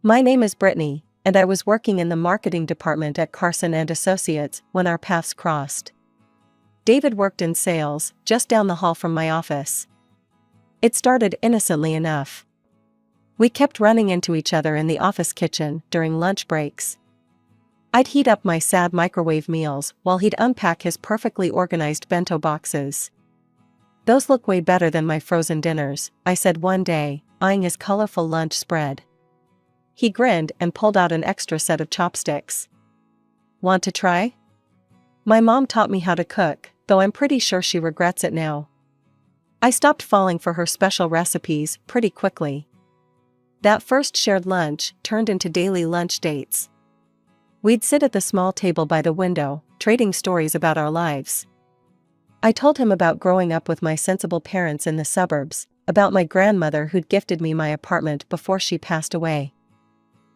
My name is Brittany, and I was working in the marketing department at Carson and Associates when our paths crossed. David worked in sales, just down the hall from my office. It started innocently enough. We kept running into each other in the office kitchen during lunch breaks. I'd heat up my sad microwave meals while he'd unpack his perfectly organized bento boxes. "Those look way better than my frozen dinners," I said one day, eyeing his colorful lunch spread. He grinned and pulled out an extra set of chopsticks. "Want to try?" My mom taught me how to cook, though I'm pretty sure she regrets it now. I stopped falling for her special recipes pretty quickly. That first shared lunch turned into daily lunch dates. We'd sit at the small table by the window, trading stories about our lives. I told him about growing up with my sensible parents in the suburbs, about my grandmother who'd gifted me my apartment before she passed away.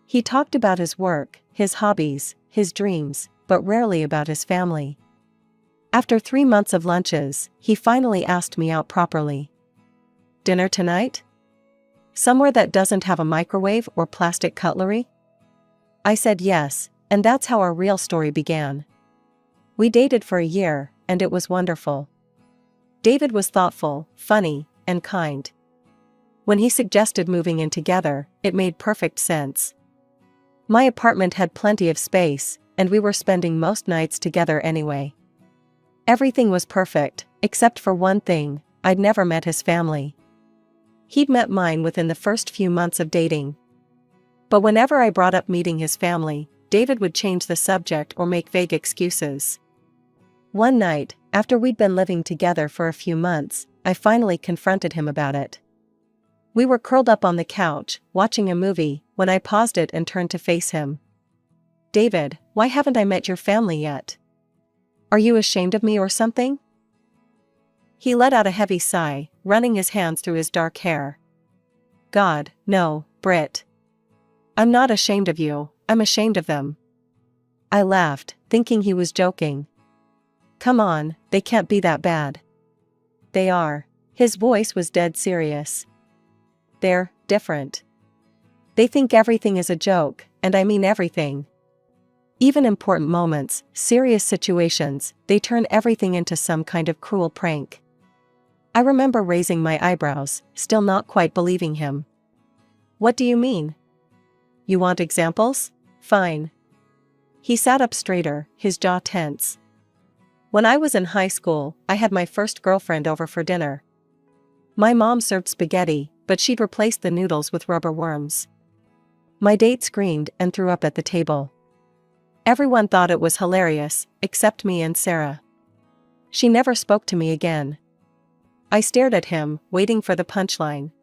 He talked about his work, his hobbies, his dreams, but rarely about his family. After 3 months of lunches, he finally asked me out properly. "Dinner tonight? Somewhere that doesn't have a microwave or plastic cutlery?" I said yes, and that's how our real story began. We dated for a year, and it was wonderful. David was thoughtful, funny, and kind. When he suggested moving in together, it made perfect sense. My apartment had plenty of space, and we were spending most nights together anyway. Everything was perfect, except for one thing: I'd never met his family. He'd met mine within the first few months of dating. But whenever I brought up meeting his family, David would change the subject or make vague excuses. One night, after we'd been living together for a few months, I finally confronted him about it. We were curled up on the couch, watching a movie, when I paused it and turned to face him. "David, why haven't I met your family yet? Are you ashamed of me or something?" He let out a heavy sigh, running his hands through his dark hair. "God, no, Britt. I'm not ashamed of you, I'm ashamed of them." I laughed, thinking he was joking. "Come on, they can't be that bad." "They are." His voice was dead serious. "They're different. They think everything is a joke, and I mean everything. Even important moments, serious situations, they turn everything into some kind of cruel prank." I remember raising my eyebrows, still not quite believing him. "What do you mean? You want examples? Fine." He sat up straighter, his jaw tense. "When I was in high school, I had my first girlfriend over for dinner. My mom served spaghetti, but she'd replaced the noodles with rubber worms. My date screamed and threw up at the table. Everyone thought it was hilarious, except me and Sarah. She never spoke to me again." I stared at him, waiting for the punchline.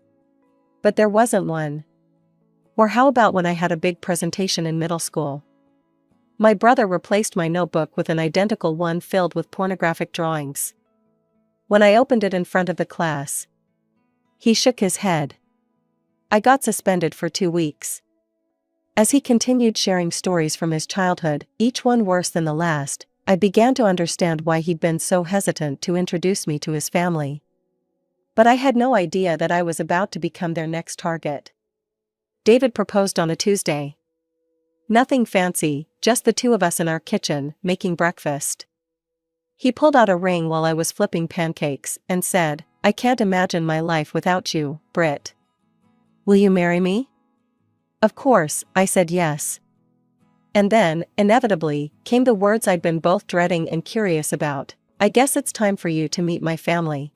But there wasn't one. "Or how about when I had a big presentation in middle school? My brother replaced my notebook with an identical one filled with pornographic drawings. When I opened it in front of the class." He shook his head. "I got suspended for 2 weeks." As he continued sharing stories from his childhood, each one worse than the last, I began to understand why he'd been so hesitant to introduce me to his family. But I had no idea that I was about to become their next target. David proposed on a Tuesday. Nothing fancy, just the two of us in our kitchen, making breakfast. He pulled out a ring while I was flipping pancakes, and said, "I can't imagine my life without you, Britt. Will you marry me?" Of course, I said yes. And then, inevitably, came the words I'd been both dreading and curious about: "I guess it's time for you to meet my family."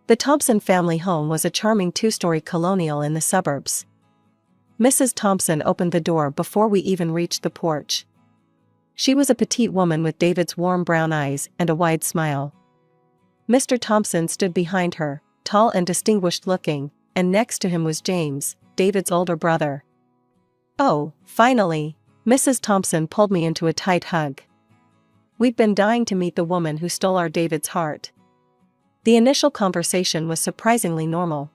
The Thompson family home was a charming 2-story colonial in the suburbs. Mrs. Thompson opened the door before we even reached the porch. She was a petite woman with David's warm brown eyes and a wide smile. Mr. Thompson stood behind her, tall and distinguished looking, and next to him was James, David's older brother. "Oh, finally!" Mrs. Thompson pulled me into a tight hug. We'd been dying to meet the woman who stole our David's heart. The initial conversation was surprisingly normal.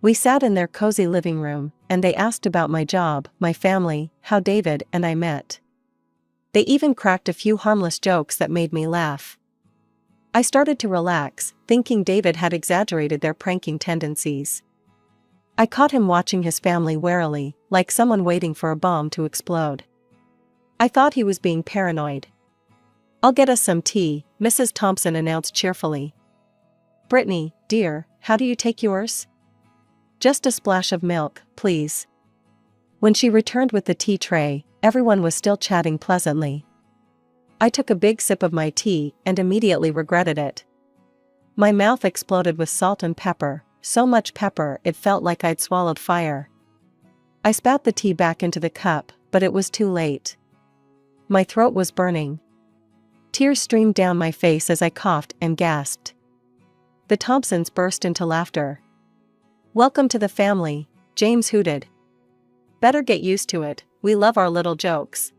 We sat in their cozy living room, and they asked about my job, my family, how David and I met. They even cracked a few harmless jokes that made me laugh. I started to relax, thinking David had exaggerated their pranking tendencies. I caught him watching his family warily, like someone waiting for a bomb to explode. I thought he was being paranoid. "I'll get us some tea," Mrs. Thompson announced cheerfully. "Brittany, dear, how do you take yours?" "Just a splash of milk, please." When she returned with the tea tray, everyone was still chatting pleasantly. I took a big sip of my tea and immediately regretted it. My mouth exploded with salt and pepper, so much pepper it felt like I'd swallowed fire. I spat the tea back into the cup, but it was too late. My throat was burning. Tears streamed down my face as I coughed and gasped. The Thompsons burst into laughter. "Welcome to the family," James hooted. "Better get used to it, we love our little jokes."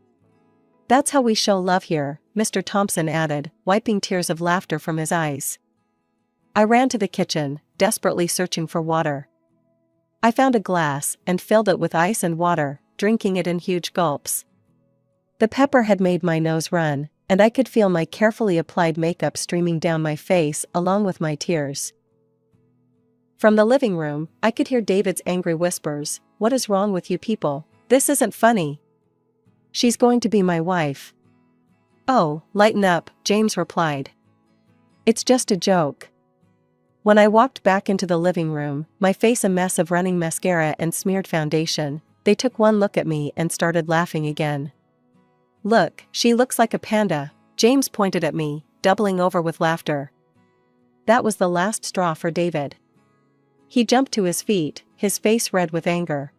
"That's how we show love here," Mr. Thompson added, wiping tears of laughter from his eyes. I ran to the kitchen, desperately searching for water. I found a glass and filled it with ice and water, drinking it in huge gulps. The pepper had made my nose run, and I could feel my carefully applied makeup streaming down my face along with my tears. From the living room, I could hear David's angry whispers, "What is wrong with you people? This isn't funny. She's going to be my wife." "Oh, lighten up," James replied. "It's just a joke." When I walked back into the living room, my face a mess of running mascara and smeared foundation, they took one look at me and started laughing again. "Look, she looks like a panda," James pointed at me, doubling over with laughter. That was the last straw for David. He jumped to his feet, his face red with anger.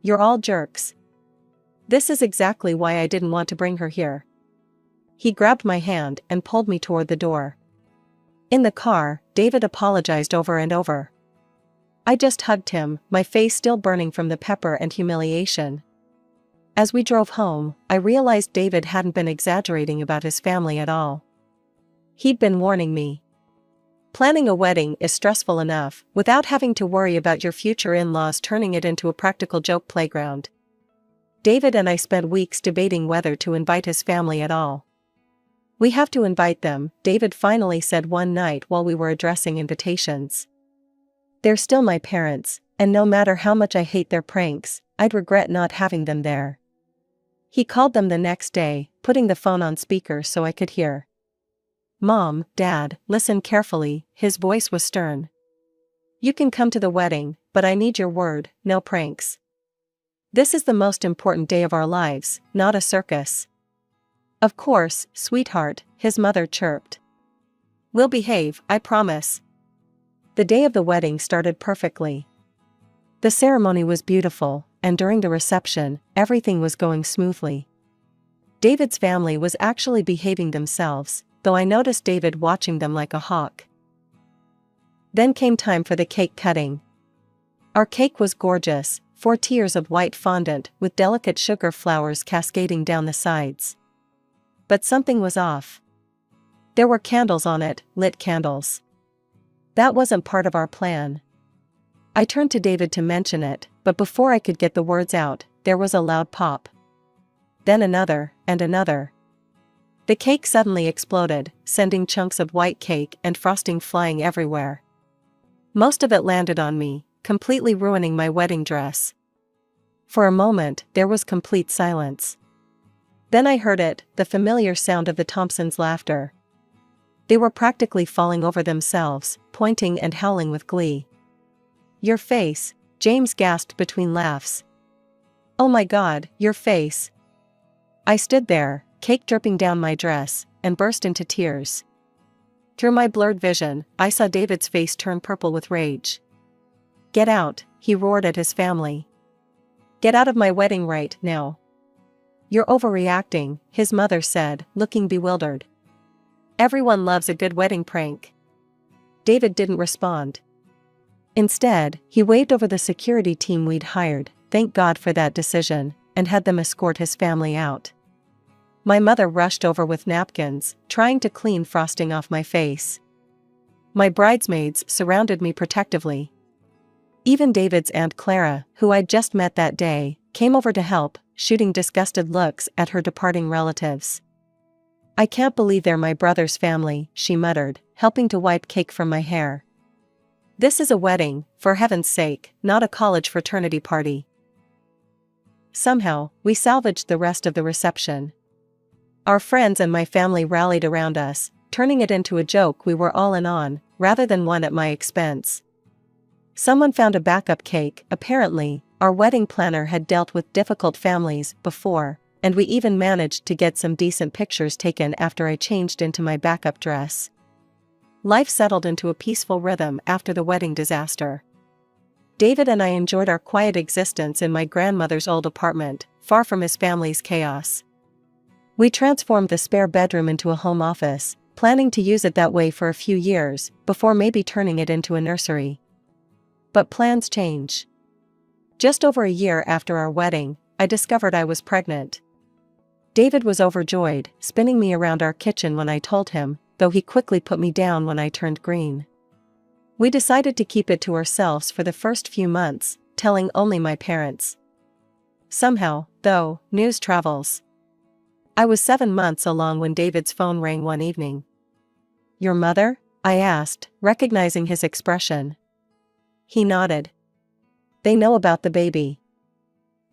"You're all jerks. This is exactly why I didn't want to bring her here." He grabbed my hand and pulled me toward the door. In the car, David apologized over and over. I just hugged him, my face still burning from the pepper and humiliation. As we drove home, I realized David hadn't been exaggerating about his family at all. He'd been warning me. Planning a wedding is stressful enough, without having to worry about your future in-laws turning it into a practical joke playground. David and I spent weeks debating whether to invite his family at all. "We have to invite them," David finally said one night while we were addressing invitations. "They're still my parents, and no matter how much I hate their pranks, I'd regret not having them there." He called them the next day, putting the phone on speaker so I could hear. "Mom, Dad, listen carefully," his voice was stern. "You can come to the wedding, but I need your word, no pranks. This is the most important day of our lives, not a circus." "Of course, sweetheart," his mother chirped. "We'll behave, I promise." The day of the wedding started perfectly. The ceremony was beautiful, and during the reception, everything was going smoothly. David's family was actually behaving themselves, though I noticed David watching them like a hawk. Then came time for the cake cutting. Our cake was gorgeous, 4 tiers of white fondant with delicate sugar flowers cascading down the sides. But something was off. There were candles on it, lit candles. That wasn't part of our plan. I turned to David to mention it, but before I could get the words out, there was a loud pop. Then another, and another. The cake suddenly exploded, sending chunks of white cake and frosting flying everywhere. Most of it landed on me, completely ruining my wedding dress. For a moment, there was complete silence. Then I heard it, the familiar sound of the Thompsons' laughter. They were practically falling over themselves, pointing and howling with glee. "Your face," James gasped between laughs. "Oh my God, your face." I stood there, cake dripping down my dress, and burst into tears. Through my blurred vision, I saw David's face turn purple with rage. "Get out," he roared at his family. "Get out of my wedding right now." "You're overreacting," his mother said, looking bewildered. "Everyone loves a good wedding prank." David didn't respond. Instead, he waved over the security team we'd hired, thank God for that decision, and had them escort his family out. My mother rushed over with napkins, trying to clean frosting off my face. My bridesmaids surrounded me protectively. Even David's Aunt Clara, who I'd just met that day, came over to help, shooting disgusted looks at her departing relatives. "I can't believe they're my brother's family," she muttered, helping to wipe cake from my hair. This is a wedding, for heaven's sake, not a college fraternity party. Somehow, we salvaged the rest of the reception. Our friends and my family rallied around us, turning it into a joke we were all in on, rather than one at my expense. Someone found a backup cake. Apparently, our wedding planner had dealt with difficult families before, and we even managed to get some decent pictures taken after I changed into my backup dress. Life settled into a peaceful rhythm after the wedding disaster. David and I enjoyed our quiet existence in my grandmother's old apartment, far from his family's chaos. We transformed the spare bedroom into a home office, planning to use it that way for a few years, before maybe turning it into a nursery. But plans change. Just over a year after our wedding, I discovered I was pregnant. David was overjoyed, spinning me around our kitchen when I told him, though he quickly put me down when I turned green. We decided to keep it to ourselves for the first few months, telling only my parents. Somehow, though, news travels. I was 7 months along when David's phone rang one evening. "Your mother?" I asked, recognizing his expression. He nodded. "They know about the baby.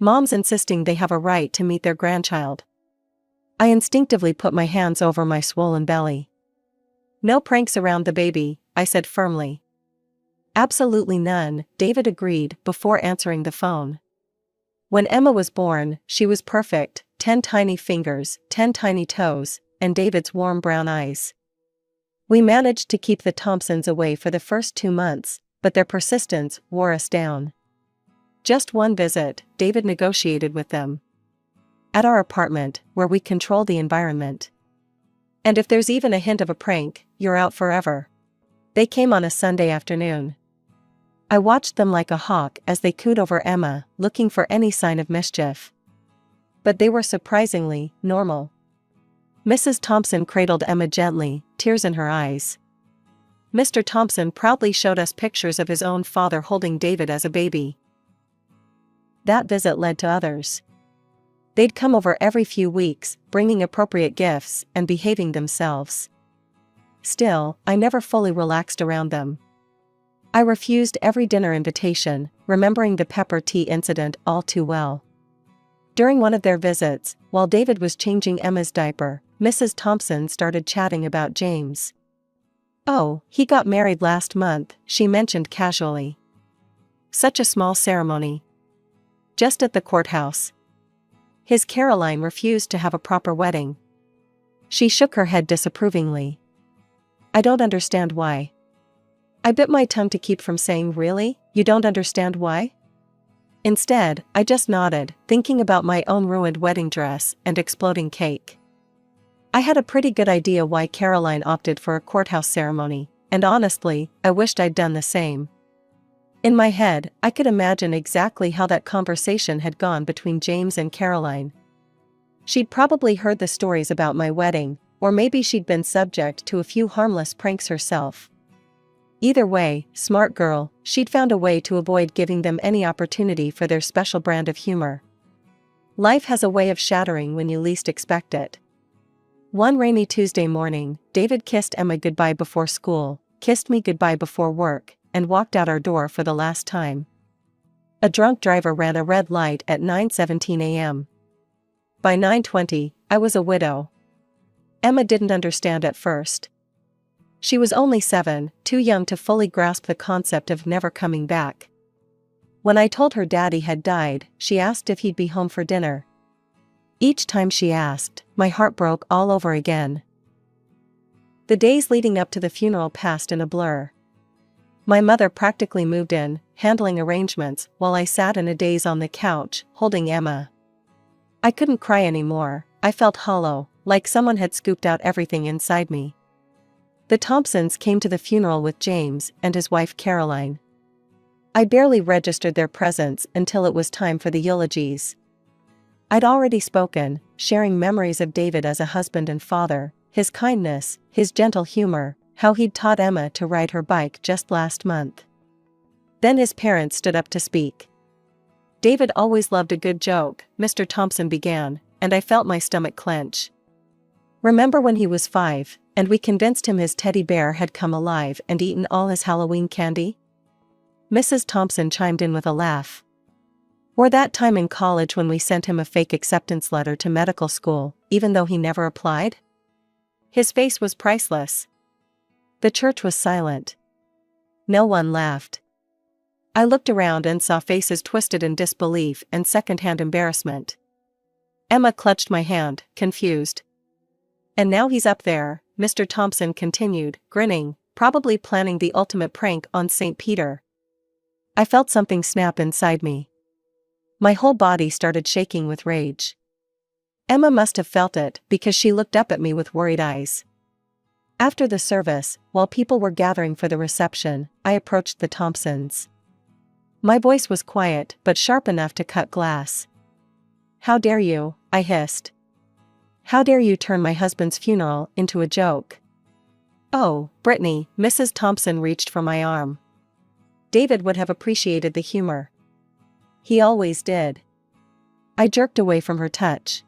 Mom's insisting they have a right to meet their grandchild." I instinctively put my hands over my swollen belly. "No pranks around the baby," I said firmly. "Absolutely none," David agreed before answering the phone. When Emma was born, she was perfect, 10 tiny fingers, 10 tiny toes, and David's warm brown eyes. We managed to keep the Thompsons away for the first 2 months, but their persistence wore us down. Just one visit, David negotiated with them. At our apartment, where we control the environment. "And if there's even a hint of a prank, you're out forever." They came on a Sunday afternoon. I watched them like a hawk as they cooed over Emma, looking for any sign of mischief. But they were surprisingly normal. Mrs. Thompson cradled Emma gently, tears in her eyes. Mr. Thompson proudly showed us pictures of his own father holding David as a baby. That visit led to others. They'd come over every few weeks, bringing appropriate gifts and behaving themselves. Still, I never fully relaxed around them. I refused every dinner invitation, remembering the pepper tea incident all too well. During one of their visits, while David was changing Emma's diaper, Mrs. Thompson started chatting about James. "Oh, he got married last month," she mentioned casually. "Such a small ceremony. Just at the courthouse. His Caroline refused to have a proper wedding." She shook her head disapprovingly. "I don't understand why." I bit my tongue to keep from saying, "Really? You don't understand why?" Instead, I just nodded, thinking about my own ruined wedding dress and exploding cake. I had a pretty good idea why Caroline opted for a courthouse ceremony, and honestly, I wished I'd done the same. In my head, I could imagine exactly how that conversation had gone between James and Caroline. She'd probably heard the stories about my wedding, or maybe she'd been subject to a few harmless pranks herself. Either way, smart girl, she'd found a way to avoid giving them any opportunity for their special brand of humor. Life has a way of shattering when you least expect it. One rainy Tuesday morning, David kissed Emma goodbye before school, kissed me goodbye before work, and walked out our door for the last time. A drunk driver ran a red light at 9:17 a.m. By 9:20, I was a widow. Emma didn't understand at first. She was only 7, too young to fully grasp the concept of never coming back. When I told her daddy had died, she asked if he'd be home for dinner. Each time she asked, my heart broke all over again. The days leading up to the funeral passed in a blur. My mother practically moved in, handling arrangements, while I sat in a daze on the couch, holding Emma. I couldn't cry anymore. I felt hollow, like someone had scooped out everything inside me. The Thompsons came to the funeral with James and his wife Caroline. I barely registered their presence until it was time for the eulogies. I'd already spoken, sharing memories of David as a husband and father, his kindness, his gentle humor, how he'd taught Emma to ride her bike just last month. Then his parents stood up to speak. "David always loved a good joke," Mr. Thompson began, and I felt my stomach clench. "Remember when he was 5, and we convinced him his teddy bear had come alive and eaten all his Halloween candy? Mrs. Thompson chimed in with a laugh. Or that time in college when we sent him a fake acceptance letter to medical school, even though he never applied? His face was priceless. The church was silent. No one laughed. I looked around and saw faces twisted in disbelief and secondhand embarrassment. Emma clutched my hand, confused. And now he's up there, Mr. Thompson continued, grinning, probably planning the ultimate prank on St. Peter. I felt something snap inside me. My whole body started shaking with rage. Emma must have felt it because she looked up at me with worried eyes. After the service, while people were gathering for the reception, I approached the Thompsons. My voice was quiet but sharp enough to cut glass. "How dare you?" I hissed. "How dare you turn my husband's funeral into a joke?" "Oh, Brittany," Mrs. Thompson reached for my arm. David would have appreciated the humor. He always did. I jerked away from her touch.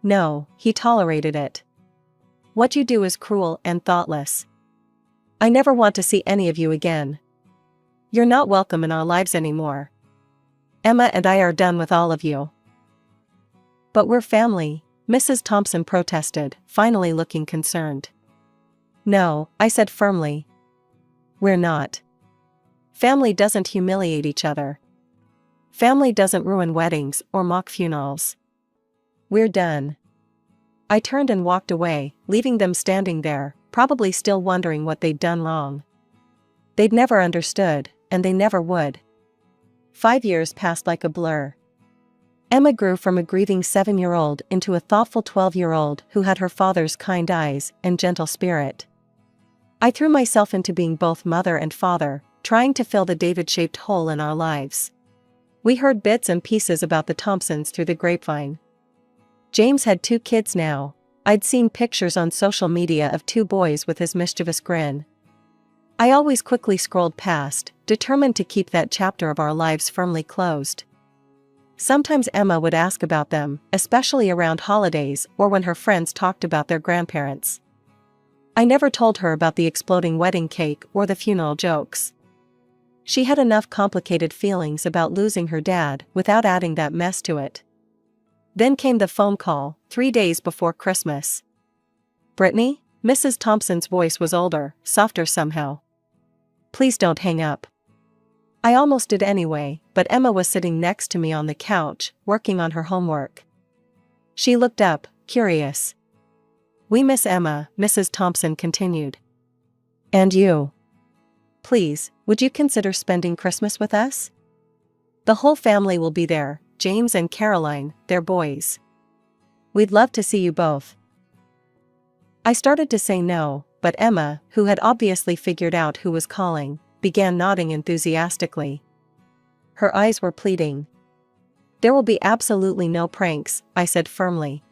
No, he tolerated it. What you do is cruel and thoughtless. I never want to see any of you again. You're not welcome in our lives anymore. Emma and I are done with all of you. But we're family, Mrs. Thompson protested, finally looking concerned. No, I said firmly. We're not. Family doesn't humiliate each other. Family doesn't ruin weddings or mock funerals. We're done. I turned and walked away, leaving them standing there, probably still wondering what they'd done wrong. They'd never understood, and they never would. 5 years passed like a blur. Emma grew from a grieving 7-year-old into a thoughtful 12-year-old who had her father's kind eyes and gentle spirit. I threw myself into being both mother and father, trying to fill the David-shaped hole in our lives. We heard bits and pieces about the Thompsons through the grapevine. James had 2 kids now. I'd seen pictures on social media of 2 boys with his mischievous grin. I always quickly scrolled past, determined to keep that chapter of our lives firmly closed. Sometimes Emma would ask about them, especially around holidays or when her friends talked about their grandparents. I never told her about the exploding wedding cake or the funeral jokes. She had enough complicated feelings about losing her dad without adding that mess to it. Then came the phone call, 3 days before Christmas. "Brittany?" Mrs. Thompson's voice was older, softer somehow. "Please don't hang up." I almost did anyway, but Emma was sitting next to me on the couch, working on her homework. She looked up, curious. "We miss Emma," Mrs. Thompson continued. "And you. Please, would you consider spending Christmas with us? The whole family will be there, James and Caroline, their boys. We'd love to see you both." I started to say no, but Emma, who had obviously figured out who was calling, began nodding enthusiastically. Her eyes were pleading. "There will be absolutely no pranks," I said firmly.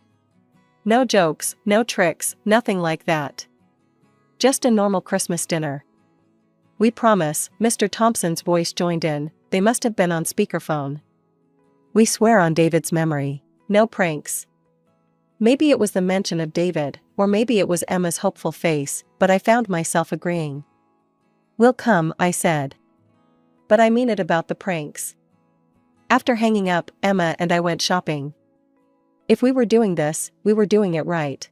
"No jokes, no tricks, nothing like that. Just a normal Christmas dinner." "We promise," Mr. Thompson's voice joined in. They must have been on speakerphone. "We swear on David's memory. No pranks." Maybe it was the mention of David, or maybe it was Emma's hopeful face, but I found myself agreeing. "We'll come," I said. "But I mean it about the pranks." After hanging up, Emma and I went shopping. If we were doing this, we were doing it right.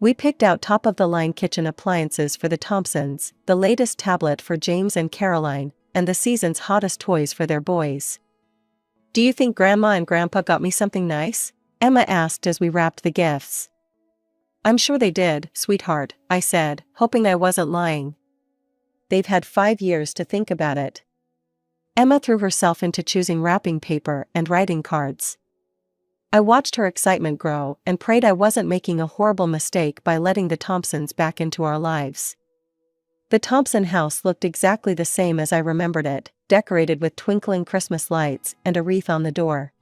We picked out top-of-the-line kitchen appliances for the Thompsons, the latest tablet for James and Caroline, and the season's hottest toys for their boys. "Do you think Grandma and Grandpa got me something nice?" Emma asked as we wrapped the gifts. "I'm sure they did, sweetheart," I said, hoping I wasn't lying. "They've had 5 years to think about it." Emma threw herself into choosing wrapping paper and writing cards. I watched her excitement grow and prayed I wasn't making a horrible mistake by letting the Thompsons back into our lives. The Thompson house looked exactly the same as I remembered it, decorated with twinkling Christmas lights and a wreath on the door.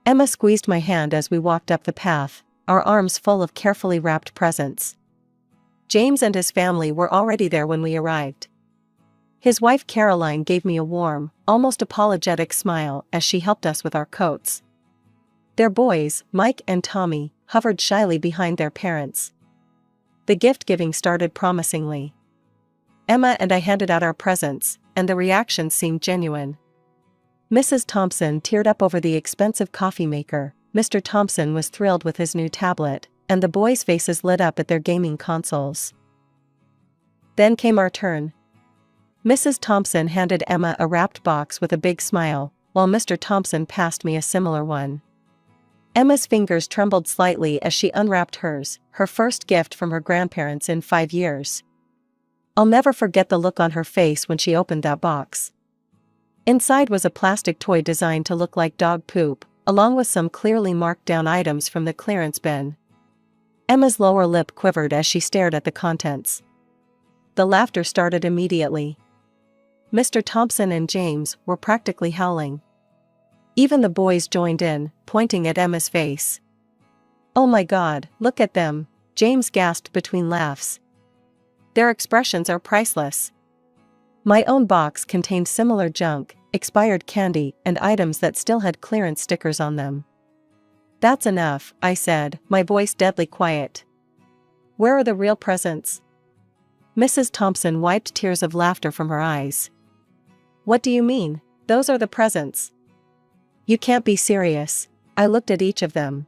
Emma squeezed my hand as we walked up the path, our arms full of carefully wrapped presents. James and his family were already there when we arrived. His wife Caroline gave me a warm, almost apologetic smile as she helped us with our coats. Their boys, Mike and Tommy, hovered shyly behind their parents. The gift-giving started promisingly. Emma and I handed out our presents, and the reaction seemed genuine. Mrs. Thompson teared up over the expensive coffee maker, Mr. Thompson was thrilled with his new tablet, and the boys' faces lit up at their gaming consoles. Then came our turn. Mrs. Thompson handed Emma a wrapped box with a big smile, while Mr. Thompson passed me a similar one. Emma's fingers trembled slightly as she unwrapped hers, her first gift from her grandparents in 5 years. I'll never forget the look on her face when she opened that box. Inside was a plastic toy designed to look like dog poop, along with some clearly marked down items from the clearance bin. Emma's lower lip quivered as she stared at the contents. The laughter started immediately. Mr. Thompson and James were practically howling. Even the boys joined in, pointing at Emma's face. "Oh my God, look at them," James gasped between laughs. "Their expressions are priceless." My own box contained similar junk, expired candy, and items that still had clearance stickers on them. "That's enough," I said, my voice deadly quiet. "Where are the real presents?" Mrs. Thompson wiped tears of laughter from her eyes. "What do you mean? Those are the presents." "You can't be serious." I looked at each of them.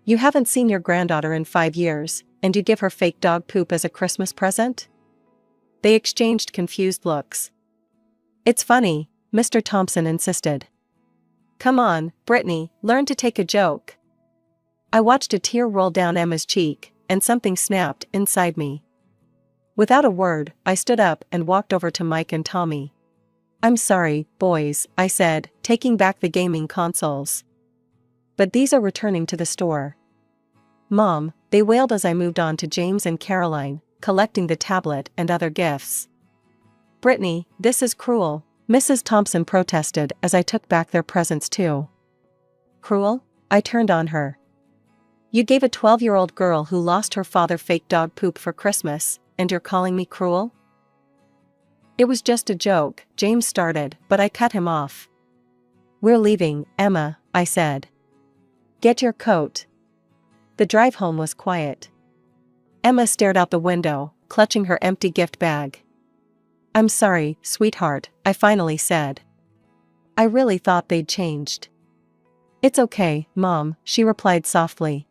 "You haven't seen your granddaughter in 5 years, and you give her fake dog poop as a Christmas present?" They exchanged confused looks. "It's funny," Mr. Thompson insisted. "Come on, Brittany, learn to take a joke." I watched a tear roll down Emma's cheek, and something snapped inside me. Without a word, I stood up and walked over to Mike and Tommy. "I'm sorry, boys," I said, taking back the gaming consoles. "But these are returning to the store." "Mom," they wailed as I moved on to James and Caroline, collecting the tablet and other gifts. "Brittany, this is cruel," Mrs. Thompson protested as I took back their presents too. "Cruel?" I turned on her. "You gave a 12-year-old girl who lost her father fake dog poop for Christmas, and you're calling me cruel?" "It was just a joke," James started, but I cut him off. "We're leaving, Emma," I said. "Get your coat." The drive home was quiet. Emma stared out the window, clutching her empty gift bag. "I'm sorry, sweetheart," I finally said. "I really thought they'd changed." "It's okay, Mom," she replied softly.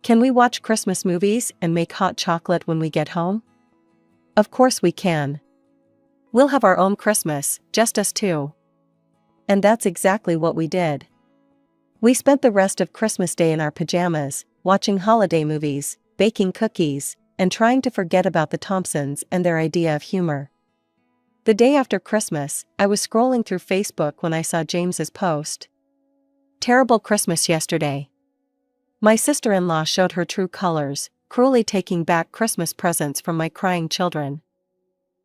"Can we watch Christmas movies and make hot chocolate when we get home?" "Of course we can. We'll have our own Christmas, just us two." And that's exactly what we did. We spent the rest of Christmas Day in our pajamas, watching holiday movies, baking cookies, and trying to forget about the Thompsons and their idea of humor. The day after Christmas, I was scrolling through Facebook when I saw James's post. "Terrible Christmas yesterday. My sister-in-law showed her true colors, cruelly taking back Christmas presents from my crying children.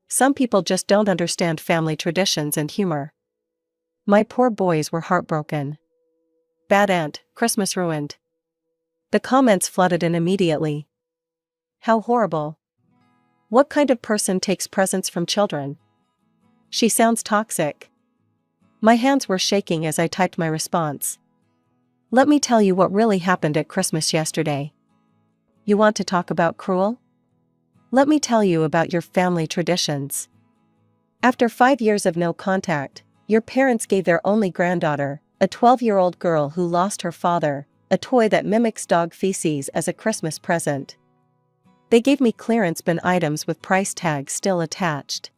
Some people just don't understand family traditions and humor." My poor boys were heartbroken. "Bad aunt, Christmas ruined." The comments flooded in immediately. "How horrible. What kind of person takes presents from children? She sounds toxic." My hands were shaking as I typed my response. "Let me tell you what really happened at Christmas yesterday." "You want to talk about cruel? Let me tell you about your family traditions. After 5 years of no contact, your parents gave their only granddaughter, a 12-year-old girl who lost her father, a toy that mimics dog feces as a Christmas present. They gave me clearance bin items with price tags still attached.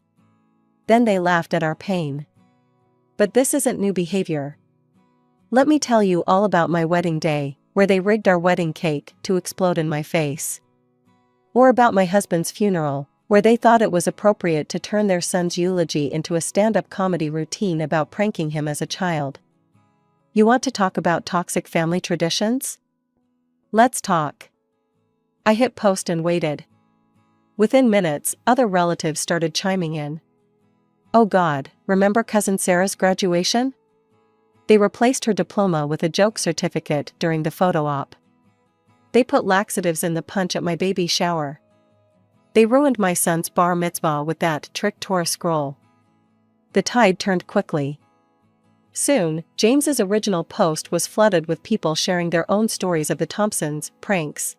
Then they laughed at our pain. But this isn't new behavior. Let me tell you all about my wedding day, where they rigged our wedding cake to explode in my face. Or about my husband's funeral, where they thought it was appropriate to turn their son's eulogy into a stand-up comedy routine about pranking him as a child. You want to talk about toxic family traditions? Let's talk." I hit post and waited. Within minutes, other relatives started chiming in. "Oh God, remember Cousin Sarah's graduation? They replaced her diploma with a joke certificate during the photo op. They put laxatives in the punch at my baby shower. They ruined my son's bar mitzvah with that trick Torah scroll." The tide turned quickly. Soon, James's original post was flooded with people sharing their own stories of the Thompsons' pranks.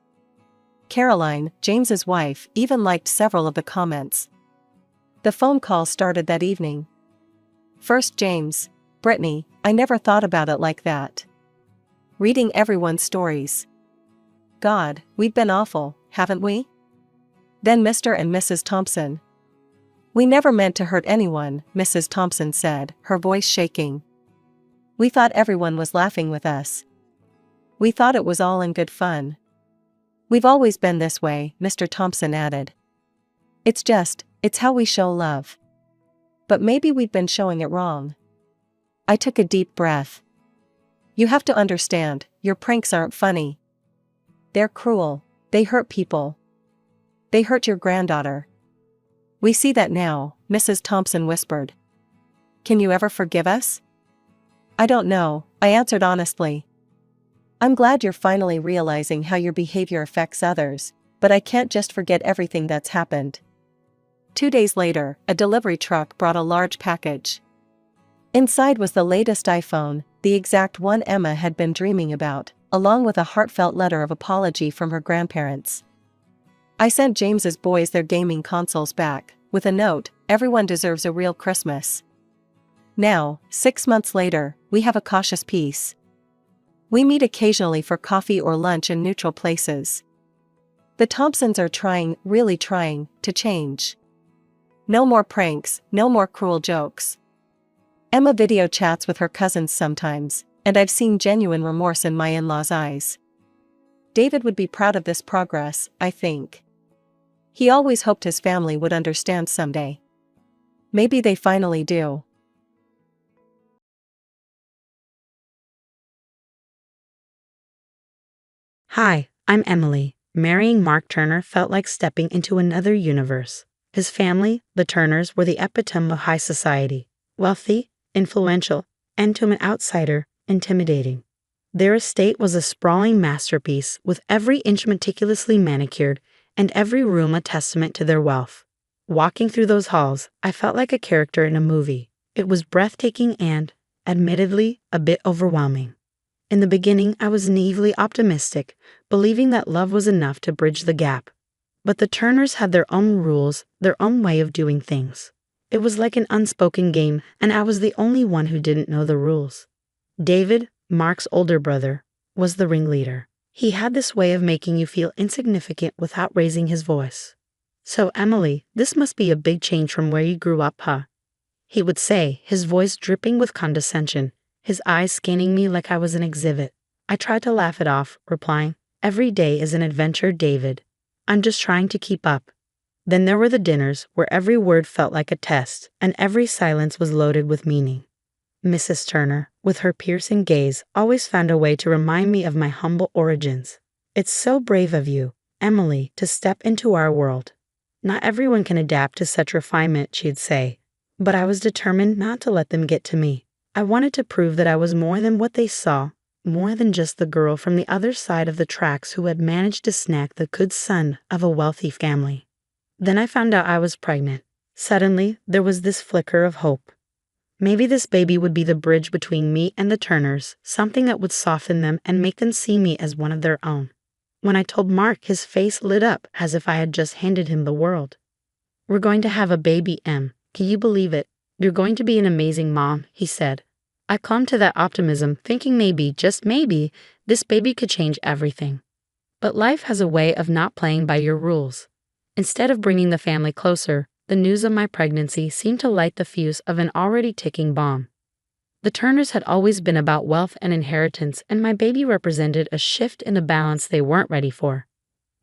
Caroline, James's wife, even liked several of the comments. The phone call started that evening. First James, Brittany, I never thought about it like that. Reading everyone's stories. God, we've been awful, haven't we? Then Mr. and Mrs. Thompson. We never meant to hurt anyone, Mrs. Thompson said, her voice shaking. We thought everyone was laughing with us. We thought it was all in good fun. We've always been this way, Mr. Thompson added. It's how we show love. But maybe we've been showing it wrong. I took a deep breath. You have to understand, your pranks aren't funny. They're cruel, they hurt people. They hurt your granddaughter. We see that now, Mrs. Thompson whispered. Can you ever forgive us? I don't know, I answered honestly. I'm glad you're finally realizing how your behavior affects others, but I can't just forget everything that's happened. 2 days later, a delivery truck brought a large package. Inside was the latest iPhone, the exact one Emma had been dreaming about, along with a heartfelt letter of apology from her grandparents. I sent James's boys their gaming consoles back, with a note, everyone deserves a real Christmas. Now, 6 months later, we have a cautious peace. We meet occasionally for coffee or lunch in neutral places. The Thompsons are really trying, to change. No more pranks, no more cruel jokes. Emma video chats with her cousins sometimes, and I've seen genuine remorse in my in-laws' eyes. David would be proud of this progress, I think. He always hoped his family would understand someday. Maybe they finally do. Hi, I'm Emily. Marrying Mark Turner felt like stepping into another universe. His family, the Turners, were the epitome of high society. Wealthy, influential, and to an outsider, intimidating. Their estate was a sprawling masterpiece, with every inch meticulously manicured, and every room a testament to their wealth. Walking through those halls, I felt like a character in a movie. It was breathtaking and, admittedly, a bit overwhelming. In the beginning, I was naively optimistic, believing that love was enough to bridge the gap. But the Turners had their own rules, their own way of doing things. It was like an unspoken game, and I was the only one who didn't know the rules. David, Mark's older brother, was the ringleader. He had this way of making you feel insignificant without raising his voice. So, Emily, this must be a big change from where you grew up, huh? He would say, his voice dripping with condescension, his eyes scanning me like I was an exhibit. I tried to laugh it off, replying, "Every day is an adventure, David. I'm just trying to keep up." Then there were the dinners, where every word felt like a test, and every silence was loaded with meaning. Mrs. Turner, with her piercing gaze, always found a way to remind me of my humble origins. "It's so brave of you, Emily, to step into our world. Not everyone can adapt to such refinement," she'd say. But I was determined not to let them get to me. I wanted to prove that I was more than what they saw, more than just the girl from the other side of the tracks who had managed to snag the good son of a wealthy family. Then I found out I was pregnant. Suddenly, there was this flicker of hope. Maybe this baby would be the bridge between me and the Turners, something that would soften them and make them see me as one of their own. When I told Mark, his face lit up as if I had just handed him the world. "We're going to have a baby, Em. Can you believe it? You're going to be an amazing mom," he said. I clung to that optimism, thinking maybe, just maybe, this baby could change everything. But life has a way of not playing by your rules. Instead of bringing the family closer, the news of my pregnancy seemed to light the fuse of an already ticking bomb. The Turners had always been about wealth and inheritance, and my baby represented a shift in a balance they weren't ready for.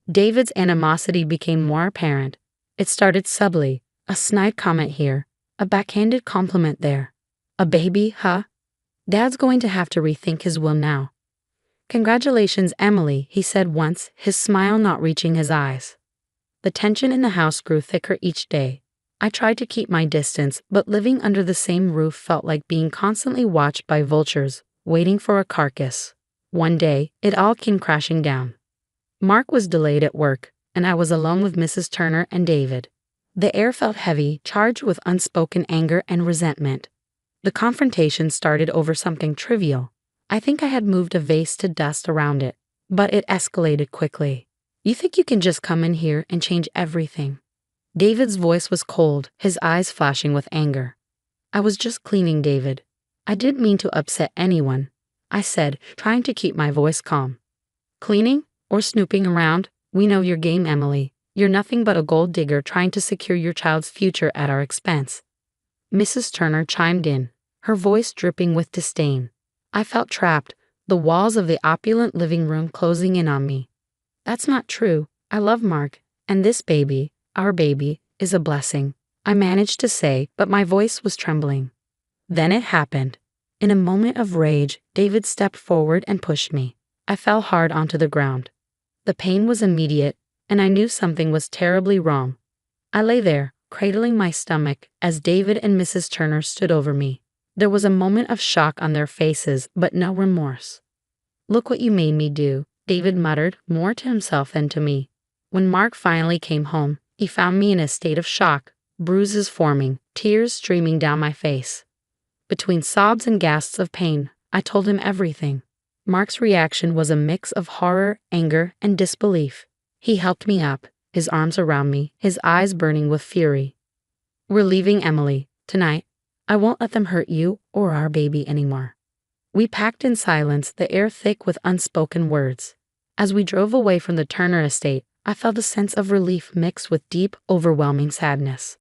David's animosity became more apparent. It started subtly, a snide comment here, a backhanded compliment there. "A baby, huh? Dad's going to have to rethink his will now." "Congratulations, Emily," he said once, his smile not reaching his eyes. The tension in the house grew thicker each day. I tried to keep my distance, but living under the same roof felt like being constantly watched by vultures, waiting for a carcass. One day, it all came crashing down. Mark was delayed at work, and I was alone with Mrs. Turner and David. The air felt heavy, charged with unspoken anger and resentment. The confrontation started over something trivial. I think I had moved a vase to dust around it, but it escalated quickly. "You think you can just come in here and change everything?" David's voice was cold, his eyes flashing with anger. I was just cleaning, David. I didn't mean to upset anyone, I said, trying to keep my voice calm. Cleaning? Or snooping around? We know your game, Emily. You're nothing but a gold digger trying to secure your child's future at our expense. Mrs. Turner chimed in, her voice dripping with disdain. I felt trapped, the walls of the opulent living room closing in on me. That's not true. I love Mark, and this baby, our baby, is a blessing, I managed to say, but my voice was trembling. Then it happened. In a moment of rage, David stepped forward and pushed me. I fell hard onto the ground. The pain was immediate, and I knew something was terribly wrong. I lay there, cradling my stomach, as David and Mrs. Turner stood over me. There was a moment of shock on their faces, but no remorse. Look what you made me do, David muttered, more to himself than to me. When Mark finally came home, he found me in a state of shock, bruises forming, tears streaming down my face. Between sobs and gasps of pain, I told him everything. Mark's reaction was a mix of horror, anger, and disbelief. He helped me up, his arms around me, his eyes burning with fury. We're leaving, Emily, tonight. I won't let them hurt you or our baby anymore. We packed in silence, the air thick with unspoken words. As we drove away from the Turner estate, I felt a sense of relief mixed with deep, overwhelming sadness.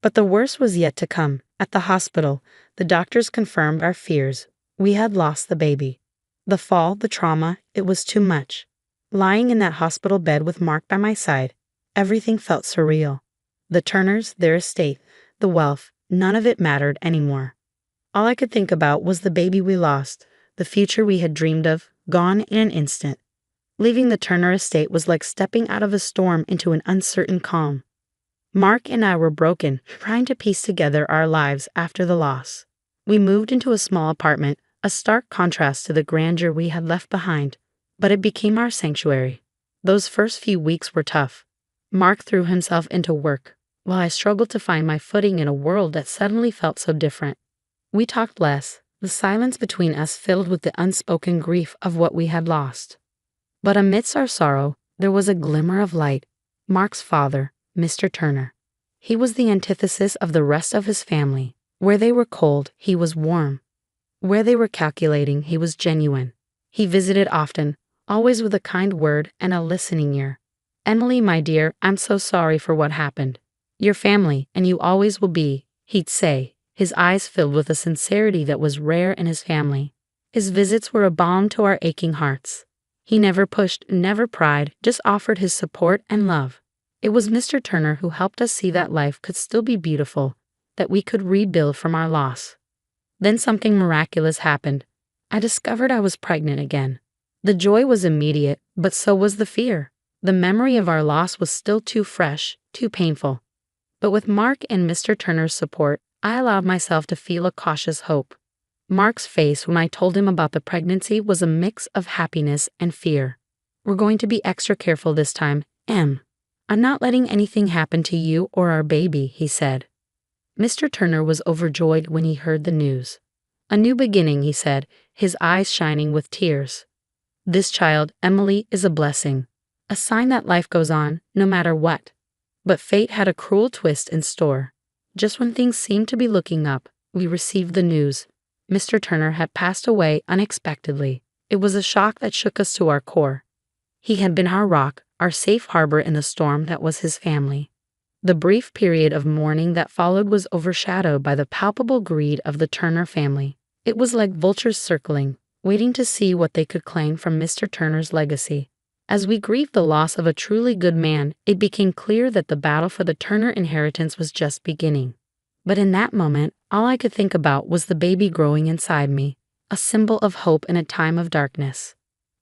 But the worst was yet to come. At the hospital, the doctors confirmed our fears. We had lost the baby. The fall, the trauma, it was too much. Lying in that hospital bed with Mark by my side, everything felt surreal. The Turners, their estate, the wealth, none of it mattered anymore. All I could think about was the baby we lost, the future we had dreamed of, gone in an instant. Leaving the Turner estate was like stepping out of a storm into an uncertain calm. Mark and I were broken, trying to piece together our lives after the loss. We moved into a small apartment, a stark contrast to the grandeur we had left behind, but it became our sanctuary. Those first few weeks were tough. Mark threw himself into work, while I struggled to find my footing in a world that suddenly felt so different. We talked less, the silence between us filled with the unspoken grief of what we had lost. But amidst our sorrow, there was a glimmer of light. Mark's father, Mr. Turner. He was the antithesis of the rest of his family. Where they were cold, he was warm. Where they were calculating, he was genuine. He visited often, always with a kind word and a listening ear. Emily, my dear, I'm so sorry for what happened. Your family, and you always will be, he'd say, his eyes filled with a sincerity that was rare in his family. His visits were a balm to our aching hearts. He never pushed, never pried, just offered his support and love. It was Mr. Turner who helped us see that life could still be beautiful, that we could rebuild from our loss. Then something miraculous happened. I discovered I was pregnant again. The joy was immediate, but so was the fear. The memory of our loss was still too fresh, too painful. But with Mark and Mr. Turner's support, I allowed myself to feel a cautious hope. Mark's face when I told him about the pregnancy was a mix of happiness and fear. We're going to be extra careful this time, Em. I'm not letting anything happen to you or our baby, he said. Mr. Turner was overjoyed when he heard the news. A new beginning, he said, his eyes shining with tears. This child, Emily, is a blessing, a sign that life goes on, no matter what. But fate had a cruel twist in store. Just when things seemed to be looking up, we received the news. Mr. Turner had passed away unexpectedly. It was a shock that shook us to our core. He had been our rock, our safe harbor in the storm that was his family. The brief period of mourning that followed was overshadowed by the palpable greed of the Turner family. It was like vultures circling, waiting to see what they could claim from Mr. Turner's legacy. As we grieved the loss of a truly good man, it became clear that the battle for the Turner inheritance was just beginning. But in that moment, all I could think about was the baby growing inside me, a symbol of hope in a time of darkness.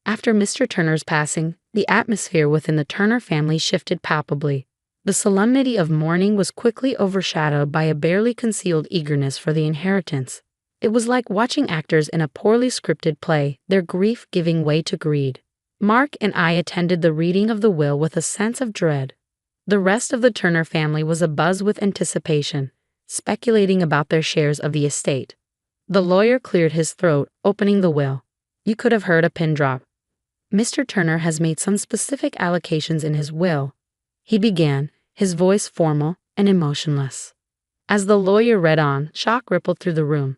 After Mr. Turner's passing, the atmosphere within the Turner family shifted palpably. The solemnity of mourning was quickly overshadowed by a barely concealed eagerness for the inheritance. It was like watching actors in a poorly scripted play, their grief giving way to greed. Mark and I attended the reading of the will with a sense of dread. The rest of the Turner family was abuzz with anticipation, speculating about their shares of the estate. The lawyer cleared his throat, opening the will. You could have heard a pin drop. Mr. Turner has made some specific allocations in his will, he began, his voice formal and emotionless. As the lawyer read on, shock rippled through the room.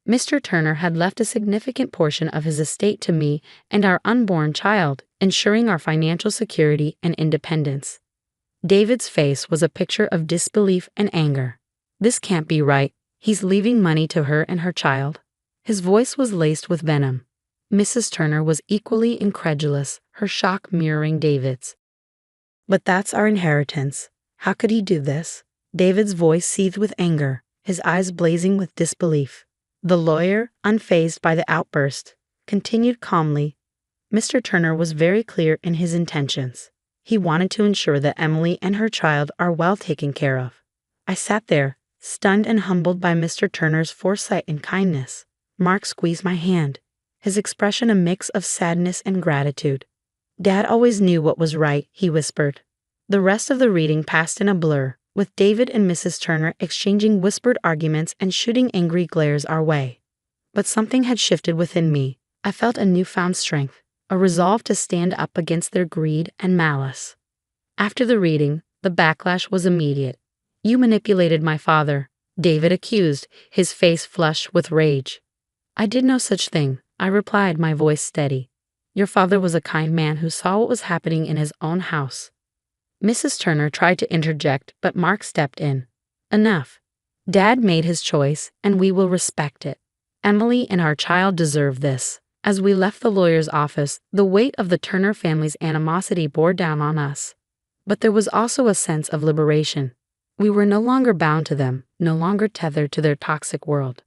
Mr. Turner had left a significant portion of his estate to me and our unborn child, ensuring our financial security and independence. David's face was a picture of disbelief and anger. This can't be right. He's leaving money to her and her child. His voice was laced with venom. Mrs. Turner was equally incredulous, her shock mirroring David's. But that's our inheritance. How could he do this? David's voice seethed with anger, his eyes blazing with disbelief. The lawyer, unfazed by the outburst, continued calmly. Mr. Turner was very clear in his intentions. He wanted to ensure that Emily and her child are well taken care of. I sat there, stunned and humbled by Mr. Turner's foresight and kindness. Mark squeezed my hand, his expression a mix of sadness and gratitude. Dad always knew what was right, he whispered. The rest of the reading passed in a blur, with David and Mrs. Turner exchanging whispered arguments and shooting angry glares our way. But something had shifted within me. I felt a newfound strength, a resolve to stand up against their greed and malice. After the reading, the backlash was immediate. "You manipulated my father," David accused, his face flushed with rage. "I did no such thing," I replied, my voice steady. "Your father was a kind man who saw what was happening in his own house." Mrs. Turner tried to interject, but Mark stepped in. "Enough. Dad made his choice, and we will respect it. Emily and our child deserve this." As we left the lawyer's office, the weight of the Turner family's animosity bore down on us. But there was also a sense of liberation. We were no longer bound to them, no longer tethered to their toxic world.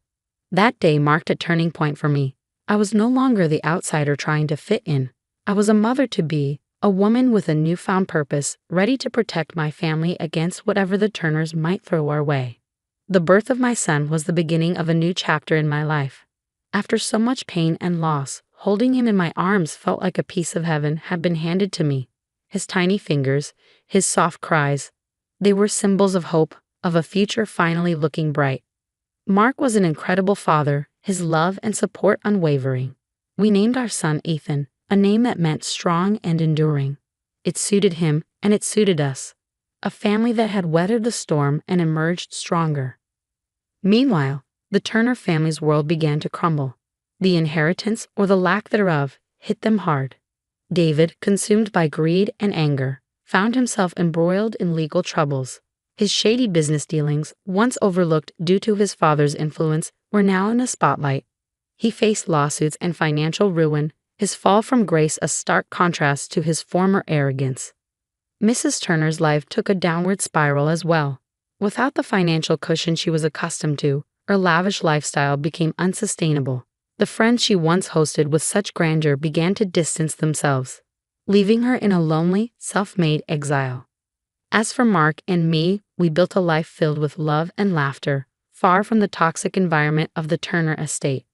That day marked a turning point for me. I was no longer the outsider trying to fit in. I was a mother-to-be, a woman with a newfound purpose, ready to protect my family against whatever the Turners might throw our way. The birth of my son was the beginning of a new chapter in my life. After so much pain and loss, holding him in my arms felt like a piece of heaven had been handed to me. His tiny fingers, his soft cries, they were symbols of hope, of a future finally looking bright. Mark was an incredible father, his love and support unwavering. We named our son Ethan, a name that meant strong and enduring. It suited him, and it suited us. A family that had weathered the storm and emerged stronger. Meanwhile, the Turner family's world began to crumble. The inheritance, or the lack thereof, hit them hard. David, consumed by greed and anger, found himself embroiled in legal troubles. His shady business dealings, once overlooked due to his father's influence, were now in the spotlight. He faced lawsuits and financial ruin, his fall from grace a stark contrast to his former arrogance. Mrs. Turner's life took a downward spiral as well. Without the financial cushion she was accustomed to, her lavish lifestyle became unsustainable. The friends she once hosted with such grandeur began to distance themselves, leaving her in a lonely, self-made exile. As for Mark and me, we built a life filled with love and laughter, far from the toxic environment of the Turner estate.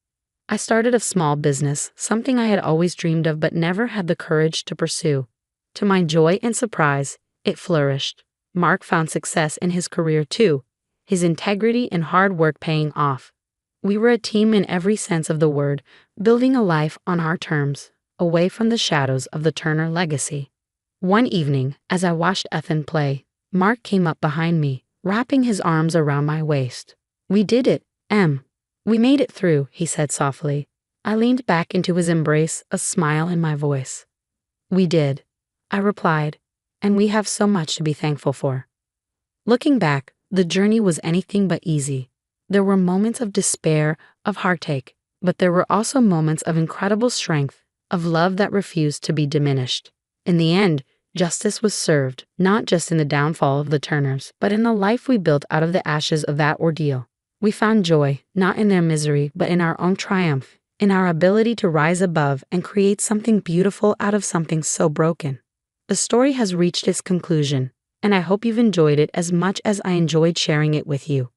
I started a small business, something I had always dreamed of but never had the courage to pursue. To my joy and surprise, it flourished. Mark found success in his career too, his integrity and hard work paying off. We were a team in every sense of the word, building a life on our terms, away from the shadows of the Turner legacy. One evening, as I watched Ethan play, Mark came up behind me, wrapping his arms around my waist. "We did it, Em. We made it through," he said softly. I leaned back into his embrace, a smile in my voice. "We did," I replied, "and we have so much to be thankful for." Looking back, the journey was anything but easy. There were moments of despair, of heartache, but there were also moments of incredible strength, of love that refused to be diminished. In the end, justice was served, not just in the downfall of the Turners, but in the life we built out of the ashes of that ordeal. We found joy, not in their misery, but in our own triumph, in our ability to rise above and create something beautiful out of something so broken. The story has reached its conclusion, and I hope you've enjoyed it as much as I enjoyed sharing it with you.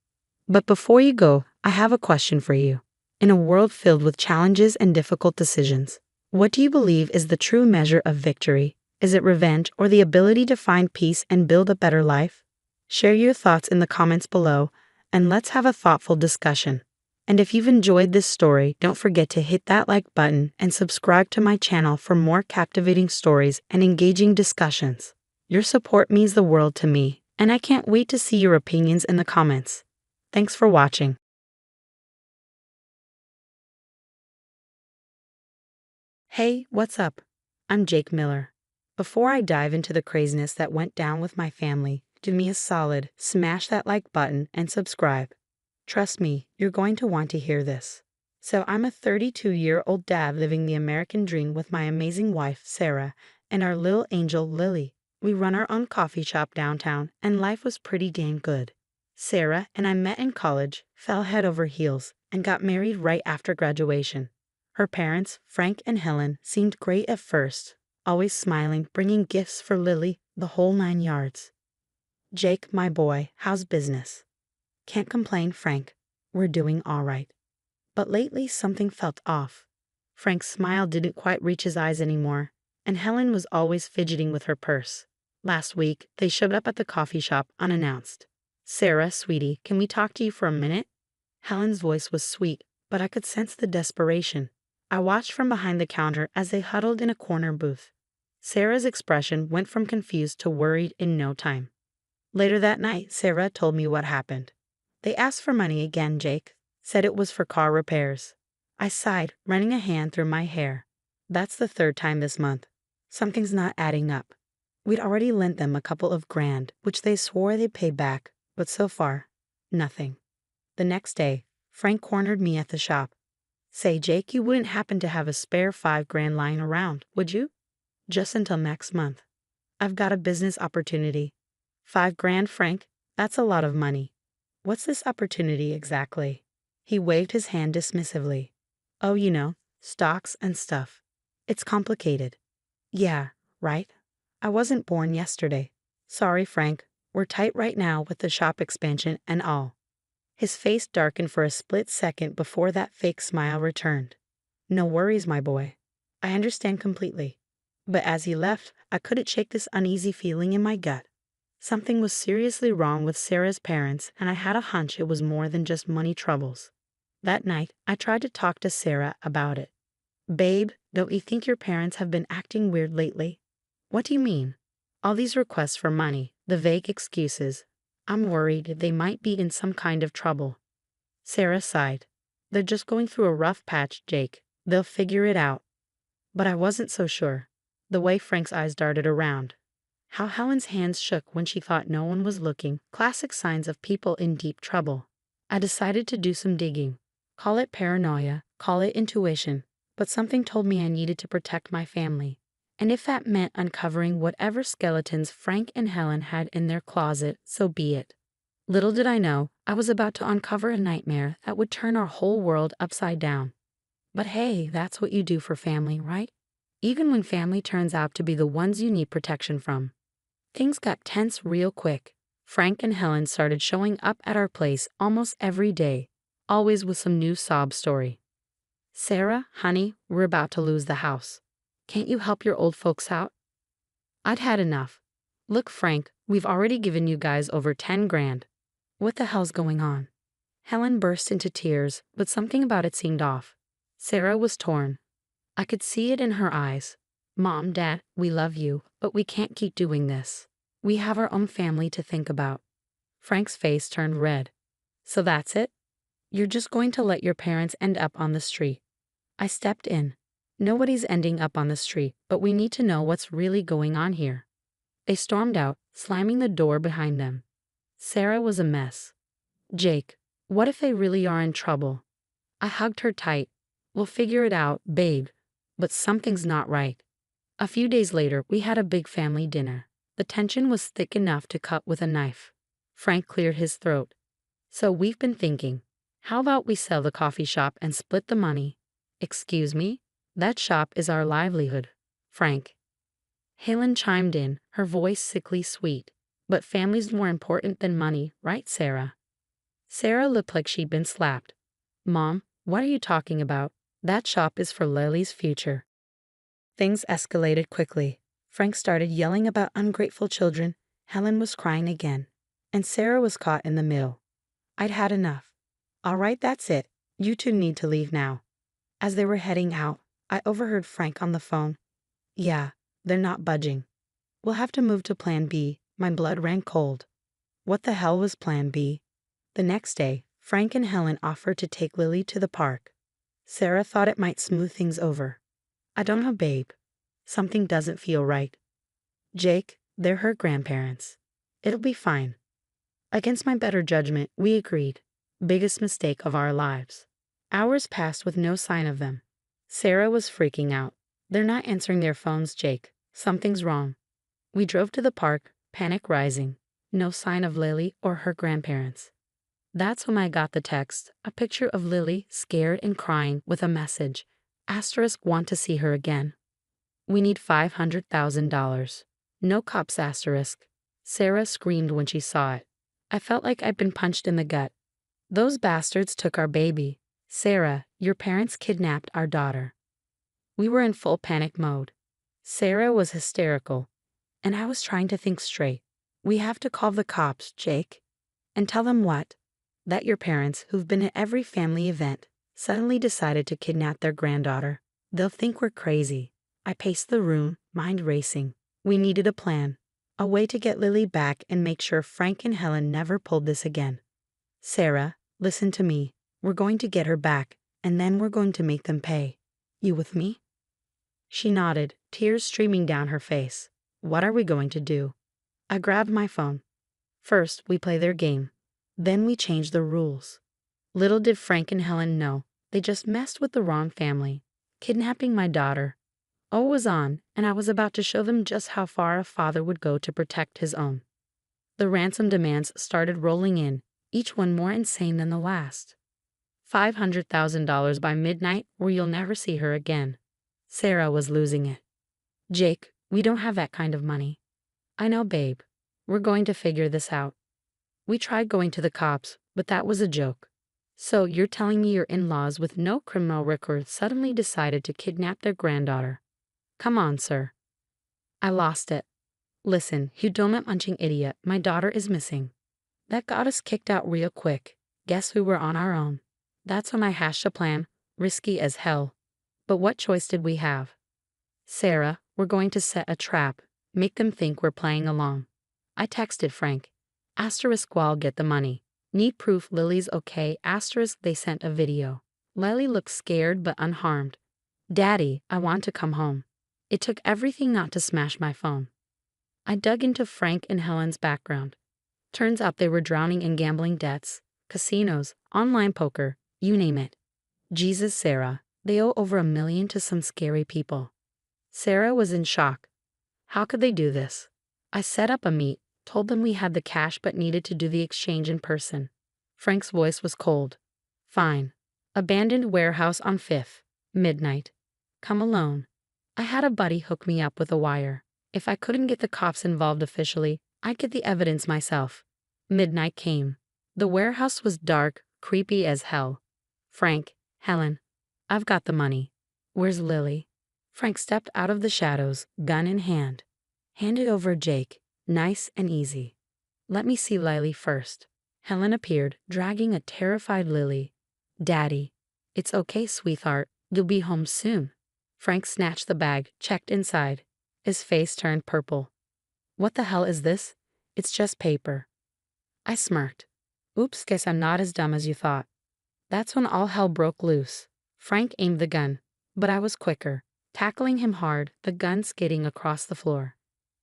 But before you go, I have a question for you. In a world filled with challenges and difficult decisions, what do you believe is the true measure of victory? Is it revenge or the ability to find peace and build a better life? Share your thoughts in the comments below, and let's have a thoughtful discussion. And if you've enjoyed this story, don't forget to hit that like button and subscribe to my channel for more captivating stories and engaging discussions. Your support means the world to me, And I can't wait to see your opinions in the comments. Thanks for watching. Hey, what's up? I'm Jake Miller. Before I dive into the craziness that went down with my family, do me a solid, smash that like button and subscribe. Trust me, you're going to want to hear this. So I'm a 32-year-old dad living the American dream with my amazing wife, Sarah, and our little angel, Lily. We run our own coffee shop downtown, and life was pretty dang good. Sarah and I met in college, fell head over heels, and got married right after graduation. Her parents, Frank and Helen, seemed great at first, always smiling, bringing gifts for Lily, the whole 9 yards. Jake, my boy, how's business? Can't complain, Frank. We're doing all right. But lately something felt off. Frank's smile didn't quite reach his eyes anymore, and Helen was always fidgeting with her purse. Last week, they showed up at the coffee shop unannounced. Sarah, sweetie, can we talk to you for a minute? Helen's voice was sweet, but I could sense the desperation. I watched from behind the counter as they huddled in a corner booth. Sarah's expression went from confused to worried in no time. Later that night, Sarah told me what happened. They asked for money again, Jake. Said it was for car repairs. I sighed, running a hand through my hair. That's the third time this month. Something's not adding up. We'd already lent them a couple of grand, which they swore they'd pay back, but so far, nothing. The next day, Frank cornered me at the shop. Say, Jake, you wouldn't happen to have a spare 5 grand lying around, would you? Just until next month. I've got a business opportunity. 5 grand, Frank? That's a lot of money. What's this opportunity exactly? He waved his hand dismissively. Oh, you know, stocks and stuff. It's complicated. Yeah, right? I wasn't born yesterday. Sorry, Frank. We're tight right now with the shop expansion and all. His face darkened for a split second before that fake smile returned. No worries, my boy. I understand completely. But as he left, I couldn't shake this uneasy feeling in my gut. Something was seriously wrong with Sarah's parents, and I had a hunch it was more than just money troubles. That night, I tried to talk to Sarah about it. Babe, don't you think your parents have been acting weird lately? What do you mean? All these requests for money, the vague excuses. I'm worried they might be in some kind of trouble. Sarah sighed. They're just going through a rough patch, Jake. They'll figure it out. But I wasn't so sure. The way Frank's eyes darted around. How Helen's hands shook when she thought no one was looking. Classic signs of people in deep trouble. I decided to do some digging. Call it paranoia, call it intuition, but something told me I needed to protect my family. And if that meant uncovering whatever skeletons Frank and Helen had in their closet, so be it. Little did I know, I was about to uncover a nightmare that would turn our whole world upside down. But hey, that's what you do for family, right? Even when family turns out to be the ones you need protection from. Things got tense real quick. Frank and Helen started showing up at our place almost every day, always with some new sob story. Sarah, honey, we're about to lose the house. Can't you help your old folks out? I'd had enough. Look, Frank, we've already given you guys over 10 grand. What the hell's going on? Helen burst into tears, but something about it seemed off. Sarah was torn. I could see it in her eyes. Mom, Dad, we love you, but we can't keep doing this. We have our own family to think about. Frank's face turned red. So that's it? You're just going to let your parents end up on the street. I stepped in. Nobody's ending up on the street, but we need to know what's really going on here. They stormed out, slamming the door behind them. Sarah was a mess. Jake, what if they really are in trouble? I hugged her tight. We'll figure it out, babe. But something's not right. A few days later, we had a big family dinner. The tension was thick enough to cut with a knife. Frank cleared his throat. So we've been thinking, how about we sell the coffee shop and split the money? Excuse me? That shop is our livelihood, Frank. Helen chimed in, her voice sickly sweet. But family's more important than money, right, Sarah? Sarah looked like she'd been slapped. Mom, what are you talking about? That shop is for Lily's future. Things escalated quickly. Frank started yelling about ungrateful children. Helen was crying again. And Sarah was caught in the middle. I'd had enough. All right, that's it. You two need to leave now. As they were heading out, I overheard Frank on the phone. Yeah, they're not budging. We'll have to move to Plan B. My blood ran cold. What the hell was plan B? The next day, Frank and Helen offered to take Lily to the park. Sarah thought it might smooth things over. I don't know, babe. Something doesn't feel right. Jake, they're her grandparents. It'll be fine. Against my better judgment, we agreed. Biggest mistake of our lives. Hours passed with no sign of them. Sarah was freaking out. They're not answering their phones, Jake. Something's wrong. We drove to the park, panic rising. No sign of Lily or her grandparents. That's when I got the text, a picture of Lily, scared and crying, with a message. Asterisk, want to see her again. We need $500,000. No cops, asterisk. Sarah screamed when she saw it. I felt like I'd been punched in the gut. Those bastards took our baby. Sarah, your parents kidnapped our daughter. We were in full panic mode. Sarah was hysterical, and I was trying to think straight. We have to call the cops, Jake. And tell them what? That your parents, who've been at every family event, suddenly decided to kidnap their granddaughter. They'll think we're crazy. I paced the room, mind racing. We needed a plan. A way to get Lily back and make sure Frank and Helen never pulled this again. Sarah, listen to me. We're going to get her back, and then we're going to make them pay. You with me? She nodded, tears streaming down her face. What are we going to do? I grabbed my phone. First, we play their game. Then we change the rules. Little did Frank and Helen know, they just messed with the wrong family, kidnapping my daughter. All was on, and I was about to show them just how far a father would go to protect his own. The ransom demands started rolling in, each one more insane than the last. $500,000 by midnight, or you'll never see her again. Sarah was losing it. Jake, we don't have that kind of money. I know, babe. We're going to figure this out. We tried going to the cops, but that was a joke. So you're telling me your in-laws with no criminal record suddenly decided to kidnap their granddaughter? Come on, sir. I lost it. Listen, you donut-munching idiot, my daughter is missing. That got us kicked out real quick. Guess we were on our own. That's when I hashed a plan, risky as hell. But what choice did we have? Sarah, we're going to set a trap, make them think we're playing along. I texted Frank. Asterisk, while get the money. Need proof Lily's okay. Asterisk, they sent a video. Lily looked scared but unharmed. Daddy, I want to come home. It took everything not to smash my phone. I dug into Frank and Helen's background. Turns out they were drowning in gambling debts, casinos, online poker, you name it. Jesus, Sarah, they owe over $1 million to some scary people. Sarah was in shock. How could they do this? I set up a meet, told them we had the cash but needed to do the exchange in person. Frank's voice was cold. Fine. Abandoned warehouse on 5th. Midnight. Come alone. I had a buddy hook me up with a wire. If I couldn't get the cops involved officially, I'd get the evidence myself. Midnight came. The warehouse was dark, creepy as hell. Frank, Helen, I've got the money. Where's Lily? Frank stepped out of the shadows, gun in hand. Hand it over, Jake. Nice and easy. Let me see Lily first. Helen appeared, dragging a terrified Lily. Daddy. It's okay, sweetheart. You'll be home soon. Frank snatched the bag, checked inside. His face turned purple. What the hell is this? It's just paper. I smirked. Oops, guess I'm not as dumb as you thought. That's when all hell broke loose. Frank aimed the gun, but I was quicker, tackling him hard, the gun skidding across the floor.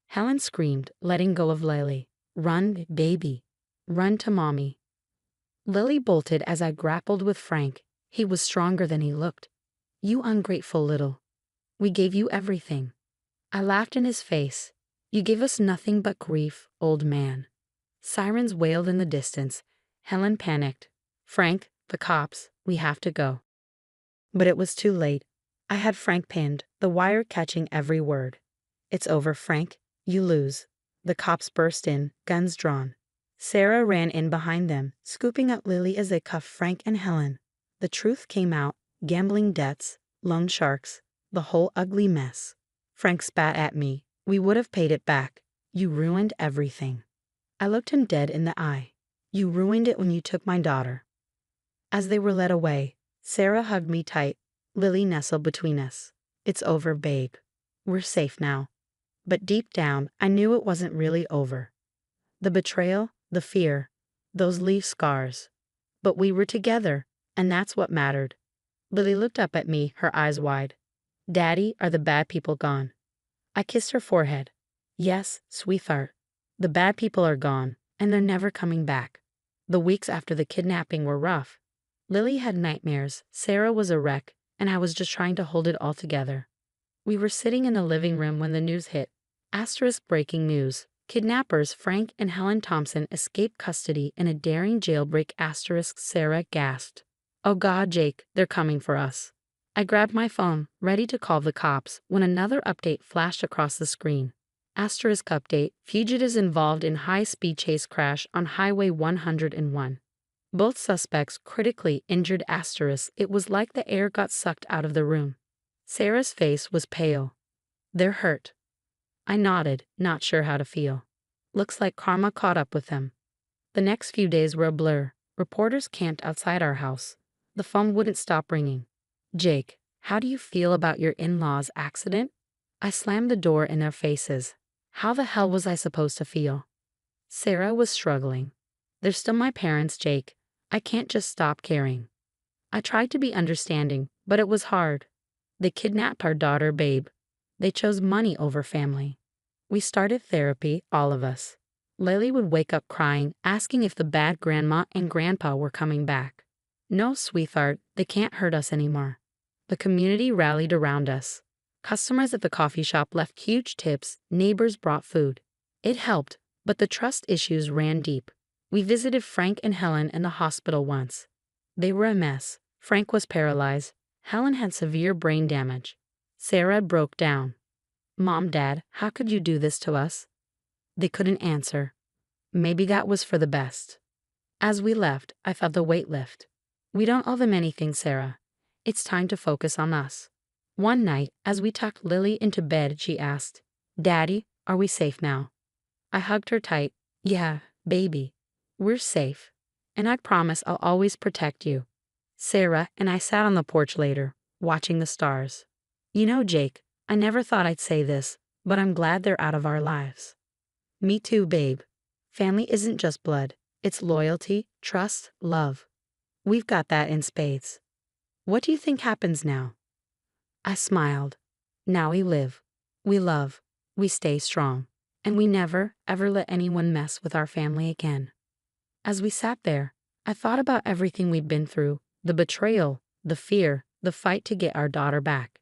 Helen screamed, letting go of Lily. Run, baby. Run to mommy. Lily bolted as I grappled with Frank. He was stronger than he looked. You ungrateful little. We gave you everything. I laughed in his face. You gave us nothing but grief, old man. Sirens wailed in the distance. Helen panicked. Frank, the cops, we have to go. But it was too late. I had Frank pinned, the wire catching every word. It's over, Frank. You lose. The cops burst in, guns drawn. Sarah ran in behind them, scooping up Lily as they cuffed Frank and Helen. The truth came out. Gambling debts, loan sharks, the whole ugly mess. Frank spat at me. We would have paid it back. You ruined everything. I looked him dead in the eye. You ruined it when you took my daughter. As they were led away, Sarah hugged me tight. Lily nestled between us. It's over, babe. We're safe now. But deep down, I knew it wasn't really over. The betrayal, the fear, those leave scars. But we were together, and that's what mattered. Lily looked up at me, her eyes wide. Daddy, are the bad people gone? I kissed her forehead. Yes, sweetheart. The bad people are gone, and they're never coming back. The weeks after the kidnapping were rough. Lily had nightmares, Sarah was a wreck, and I was just trying to hold it all together. We were sitting in the living room when the news hit. Asterisk breaking news. Kidnappers Frank and Helen Thompson escaped custody in a daring jailbreak. Asterisk Sarah gasped. Oh God, Jake, they're coming for us. I grabbed my phone, ready to call the cops, when another update flashed across the screen. Asterisk update, fugitives involved in high-speed chase crash on Highway 101. Both suspects critically injured. Asterisk, it was like the air got sucked out of the room. Sarah's face was pale. They're hurt. I nodded, not sure how to feel. Looks like karma caught up with them. The next few days were a blur. Reporters camped outside our house. The phone wouldn't stop ringing. Jake, how do you feel about your in-laws' accident? I slammed the door in their faces. How the hell was I supposed to feel? Sarah was struggling. They're still my parents, Jake. I can't just stop caring. I tried to be understanding, but it was hard. They kidnapped our daughter, Babe. They chose money over family. We started therapy, all of us. Lily would wake up crying, asking if the bad grandma and grandpa were coming back. No, sweetheart, they can't hurt us anymore. The community rallied around us. Customers at the coffee shop left huge tips, neighbors brought food. It helped, but the trust issues ran deep. We visited Frank and Helen in the hospital once. They were a mess. Frank was paralyzed. Helen had severe brain damage. Sarah broke down. Mom, Dad, how could you do this to us? They couldn't answer. Maybe that was for the best. As we left, I felt the weight lift. We don't owe them anything, Sarah. It's time to focus on us. One night, as we tucked Lily into bed, she asked, Daddy, are we safe now? I hugged her tight. Yeah, baby. We're safe. And I promise I'll always protect you. Sarah and I sat on the porch later, watching the stars. You know, Jake, I never thought I'd say this, but I'm glad they're out of our lives. Me too, babe. Family isn't just blood. It's loyalty, trust, love. We've got that in spades. What do you think happens now? I smiled. Now we live. We love. We stay strong. And we never, ever let anyone mess with our family again. As we sat there, I thought about everything we'd been through, the betrayal, the fear, the fight to get our daughter back.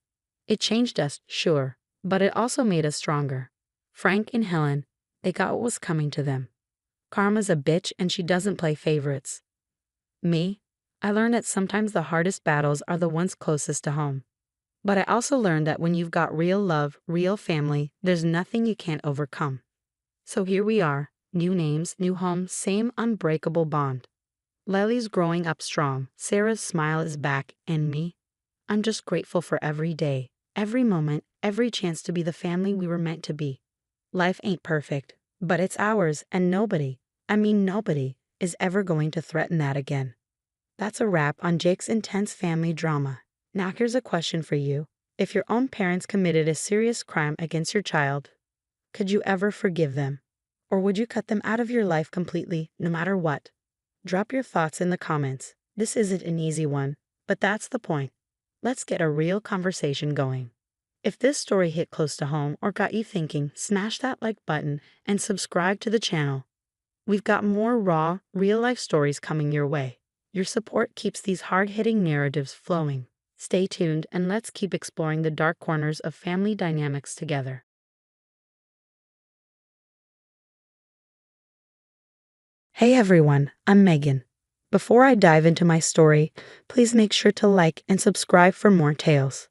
It changed us, sure, but it also made us stronger. Frank and Helen, they got what was coming to them. Karma's a bitch and she doesn't play favorites. Me, I learned that sometimes the hardest battles are the ones closest to home. But I also learned that when you've got real love, real family, there's nothing you can't overcome. So here we are, new names, new home, same unbreakable bond. Lily's growing up strong, Sarah's smile is back, and me? I'm just grateful for every day, every moment, every chance to be the family we were meant to be. Life ain't perfect, but it's ours, and nobody, is ever going to threaten that again. That's a wrap on Jake's intense family drama. Now here's a question for you. If your own parents committed a serious crime against your child, could you ever forgive them? Or would you cut them out of your life completely, no matter what? Drop your thoughts in the comments. This isn't an easy one, but that's the point. Let's get a real conversation going. If this story hit close to home or got you thinking, smash that like button and subscribe to the channel. We've got more raw, real-life stories coming your way. Your support keeps these hard-hitting narratives flowing. Stay tuned and let's keep exploring the dark corners of family dynamics together. Hey everyone, I'm Megan. Before I dive into my story, please make sure to like and subscribe for more tales.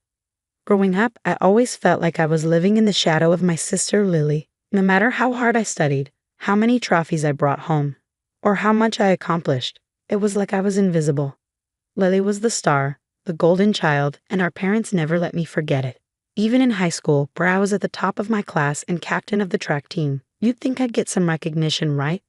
Growing up, I always felt like I was living in the shadow of my sister Lily. No matter how hard I studied, how many trophies I brought home, or how much I accomplished, it was like I was invisible. Lily was the star, the golden child, and our parents never let me forget it. Even in high school, where I was at the top of my class and captain of the track team, you'd think I'd get some recognition, right?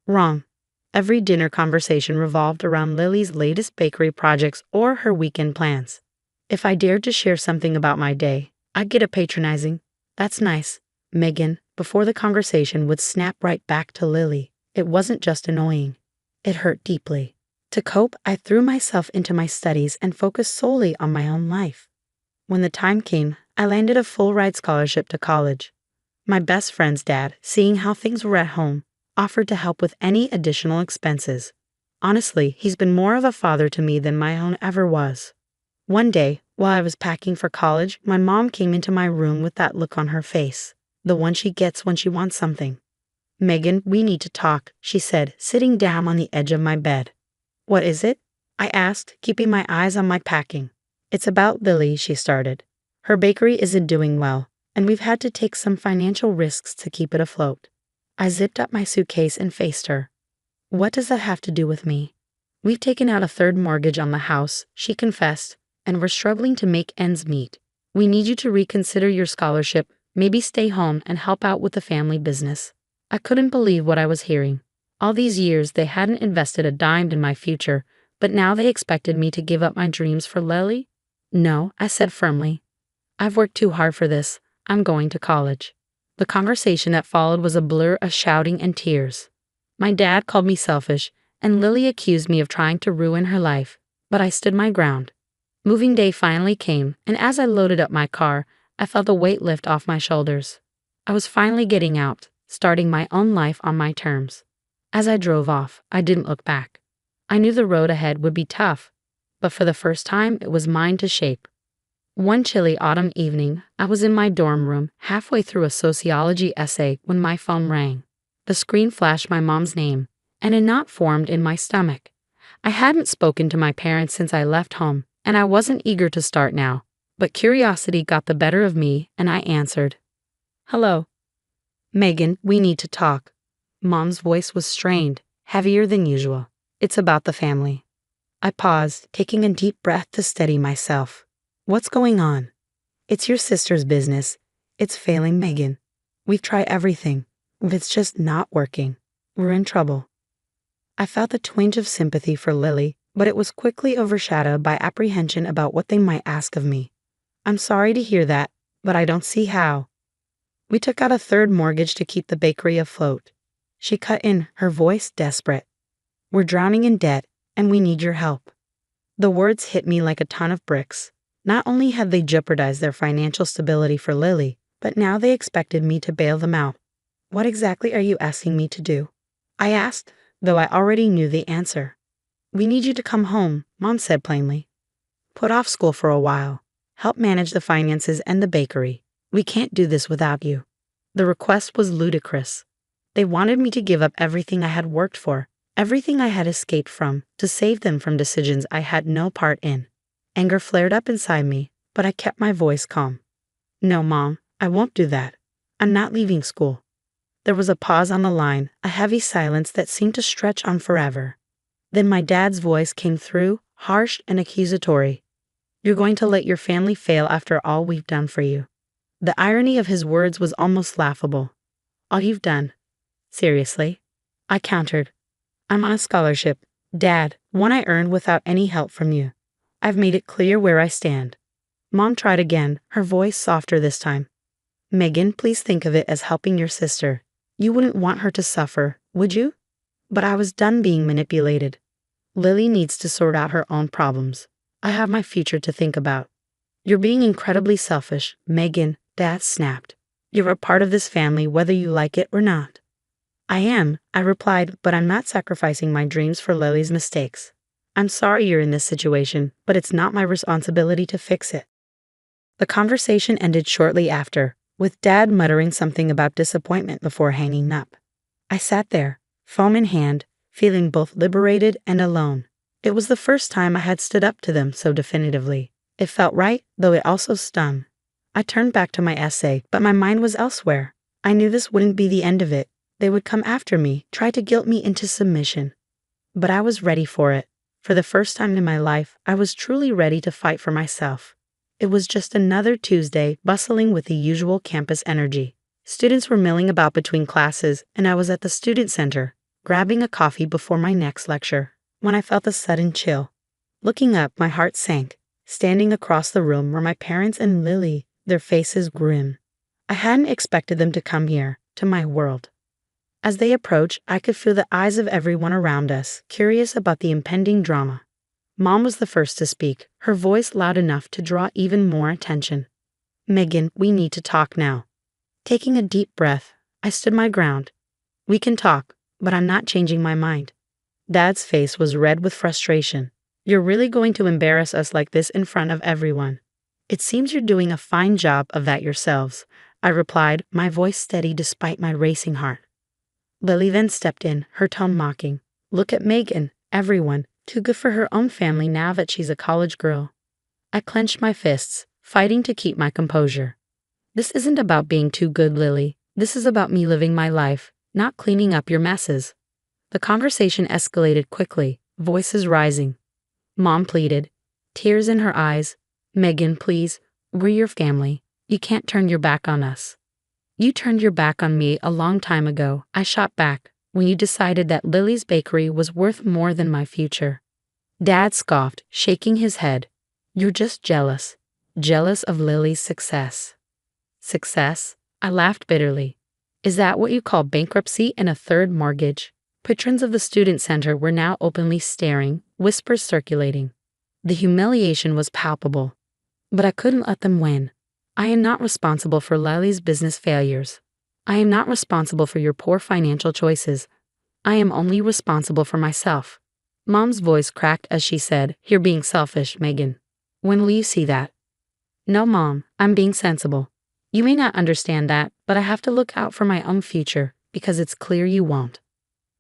Wrong. Every dinner conversation revolved around Lily's latest bakery projects or her weekend plans. If I dared to share something about my day, I'd get a patronizing, "That's nice, Megan," before the conversation would snap right back to Lily. It wasn't just annoying. It hurt deeply. To cope, I threw myself into my studies and focused solely on my own life. When the time came, I landed a full-ride scholarship to college. My best friend's dad, seeing how things were at home, offered to help with any additional expenses. Honestly, he's been more of a father to me than my own ever was. One day, while I was packing for college, my mom came into my room with that look on her face, the one she gets when she wants something. "Megan, we need to talk," she said, sitting down on the edge of my bed. "What is it?" I asked, keeping my eyes on my packing. "It's about Lily," she started. "Her bakery isn't doing well, and we've had to take some financial risks to keep it afloat." I zipped up my suitcase and faced her. "What does that have to do with me?" "We've taken out a third mortgage on the house," she confessed, "and we're struggling to make ends meet. We need you to reconsider your scholarship, maybe stay home and help out with the family business." I couldn't believe what I was hearing. All these years, they hadn't invested a dime in my future, but now they expected me to give up my dreams for Lily? "No," I said firmly. "I've worked too hard for this. I'm going to college." The conversation that followed was a blur of shouting and tears. My dad called me selfish, and Lily accused me of trying to ruin her life, but I stood my ground. Moving day finally came, and as I loaded up my car, I felt a weight lift off my shoulders. I was finally getting out, starting my own life on my terms. As I drove off, I didn't look back. I knew the road ahead would be tough, but for the first time, it was mine to shape. One chilly autumn evening, I was in my dorm room, halfway through a sociology essay when my phone rang. The screen flashed my mom's name, and a knot formed in my stomach. I hadn't spoken to my parents since I left home, and I wasn't eager to start now, but curiosity got the better of me, and I answered. "Hello." "Megan, we need to talk." Mom's voice was strained, heavier than usual. "It's about the family." I paused, taking a deep breath to steady myself. "What's going on?" "It's your sister's business. It's failing, Megan. We've tried everything. It's just not working. We're in trouble." I felt a twinge of sympathy for Lily, but it was quickly overshadowed by apprehension about what they might ask of me. "I'm sorry to hear that, but I don't see how." "We took out a third mortgage to keep the bakery afloat." She cut in, her voice desperate. "We're drowning in debt, and we need your help." The words hit me like a ton of bricks. Not only had they jeopardized their financial stability for Lily, but now they expected me to bail them out. "What exactly are you asking me to do?" I asked, though I already knew the answer. "We need you to come home," Mom said plainly. "Put off school for a while. Help manage the finances and the bakery. We can't do this without you." The request was ludicrous. They wanted me to give up everything I had worked for, everything I had escaped from, to save them from decisions I had no part in. Anger flared up inside me, but I kept my voice calm. "No, Mom, I won't do that. I'm not leaving school." There was a pause on the line, a heavy silence that seemed to stretch on forever. Then my dad's voice came through, harsh and accusatory. "You're going to let your family fail after all we've done for you." The irony of his words was almost laughable. "All you've done? Seriously?" I countered. "I'm on a scholarship, Dad, one I earned without any help from you. I've made it clear where I stand." Mom tried again, her voice softer this time. "Megan, please think of it as helping your sister. You wouldn't want her to suffer, would you?" But I was done being manipulated. Lily needs to sort out her own problems. I have my future to think about. "You're being incredibly selfish, Megan," Dad snapped. "You're a part of this family whether you like it or not." "I am," I replied, "but I'm not sacrificing my dreams for Lily's mistakes. I'm sorry you're in this situation, but it's not my responsibility to fix it." The conversation ended shortly after, with Dad muttering something about disappointment before hanging up. I sat there, phone in hand, feeling both liberated and alone. It was the first time I had stood up to them so definitively. It felt right, though it also stung. I turned back to my essay, but my mind was elsewhere. I knew this wouldn't be the end of it. They would come after me, try to guilt me into submission. But I was ready for it. For the first time in my life, I was truly ready to fight for myself. It was just another Tuesday, bustling with the usual campus energy. Students were milling about between classes, and I was at the student center, grabbing a coffee before my next lecture, when I felt a sudden chill. Looking up, my heart sank. Standing across the room were my parents and Lily, their faces grim. I hadn't expected them to come here, to my world. As they approached, I could feel the eyes of everyone around us, curious about the impending drama. Mom was the first to speak, her voice loud enough to draw even more attention. "Megan, we need to talk now." Taking a deep breath, I stood my ground. "We can talk, but I'm not changing my mind." Dad's face was red with frustration. "You're really going to embarrass us like this in front of everyone?" "It seems you're doing a fine job of that yourselves," I replied, my voice steady despite my racing heart. Lily then stepped in, her tone mocking. "Look at Megan, everyone, too good for her own family now that she's a college girl." I clenched my fists, fighting to keep my composure. "This isn't about being too good, Lily. This is about me living my life, not cleaning up your messes." The conversation escalated quickly, voices rising. Mom pleaded, tears in her eyes. "Megan, please, we're your family. You can't turn your back on us." "You turned your back on me a long time ago," I shot back, "when you decided that Lily's bakery was worth more than my future." Dad scoffed, shaking his head. "You're just jealous. Jealous of Lily's success." "Success?" I laughed bitterly. "Is that what you call bankruptcy and a third mortgage?" Patrons of the student center were now openly staring, whispers circulating. The humiliation was palpable. But I couldn't let them win. "I am not responsible for Lily's business failures. I am not responsible for your poor financial choices. I am only responsible for myself." Mom's voice cracked as she said, "You're being selfish, Megan. When will you see that?" "No, Mom, I'm being sensible. You may not understand that, but I have to look out for my own future, because it's clear you won't."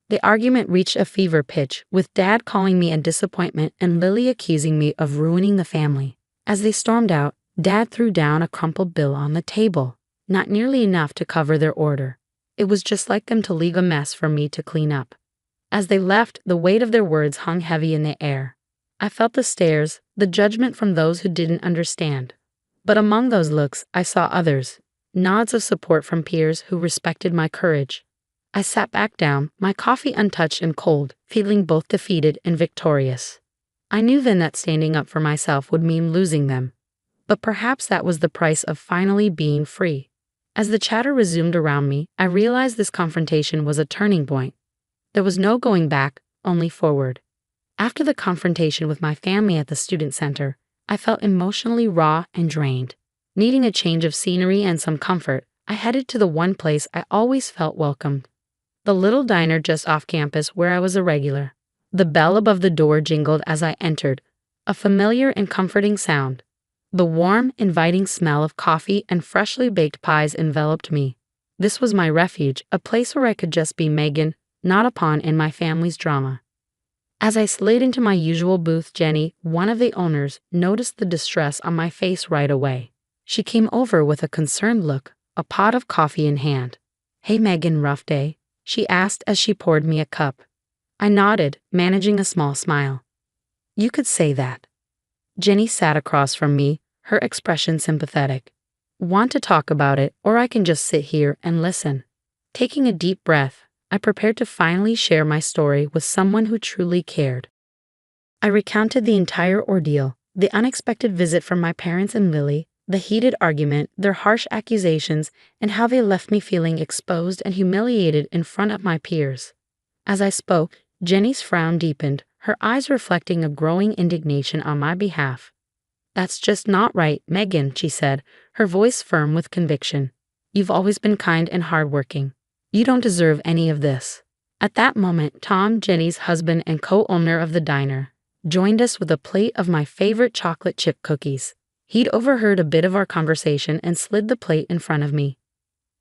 The argument reached a fever pitch, with Dad calling me a disappointment and Lily accusing me of ruining the family. As they stormed out, Dad threw down a crumpled bill on the table, not nearly enough to cover their order. It was just like them to leave a mess for me to clean up. As they left, the weight of their words hung heavy in the air. I felt the stares, the judgment from those who didn't understand. But among those looks, I saw others, nods of support from peers who respected my courage. I sat back down, my coffee untouched and cold, feeling both defeated and victorious. I knew then that standing up for myself would mean losing them. But perhaps that was the price of finally being free. As the chatter resumed around me, I realized this confrontation was a turning point. There was no going back, only forward. After the confrontation with my family at the student center, I felt emotionally raw and drained. Needing a change of scenery and some comfort, I headed to the one place I always felt welcomed. The little diner just off campus where I was a regular. The bell above the door jingled as I entered, a familiar and comforting sound. The warm, inviting smell of coffee and freshly baked pies enveloped me. This was my refuge, a place where I could just be Megan, not a pawn in my family's drama. As I slid into my usual booth, Jenny, one of the owners, noticed the distress on my face right away. She came over with a concerned look, a pot of coffee in hand. "Hey Megan, rough day?" she asked as she poured me a cup. I nodded, managing a small smile. "You could say that." Jenny sat across from me, her expression sympathetic. "Want to talk about it, or I can just sit here and listen." Taking a deep breath, I prepared to finally share my story with someone who truly cared. I recounted the entire ordeal, the unexpected visit from my parents and Lily, the heated argument, their harsh accusations, and how they left me feeling exposed and humiliated in front of my peers. As I spoke, Jenny's frown deepened, her eyes reflecting a growing indignation on my behalf. "That's just not right, Megan," she said, her voice firm with conviction. "You've always been kind and hardworking. You don't deserve any of this." At that moment, Tom, Jenny's husband and co-owner of the diner, joined us with a plate of my favorite chocolate chip cookies. He'd overheard a bit of our conversation and slid the plate in front of me.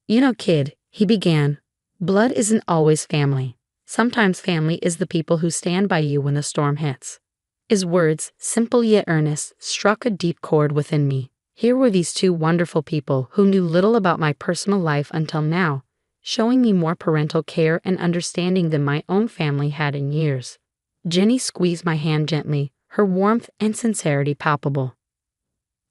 "You know, kid," he began, "blood isn't always family. Sometimes family is the people who stand by you when the storm hits." His words, simple yet earnest, struck a deep chord within me. Here were these two wonderful people who knew little about my personal life until now, showing me more parental care and understanding than my own family had in years. Jenny squeezed my hand gently, her warmth and sincerity palpable.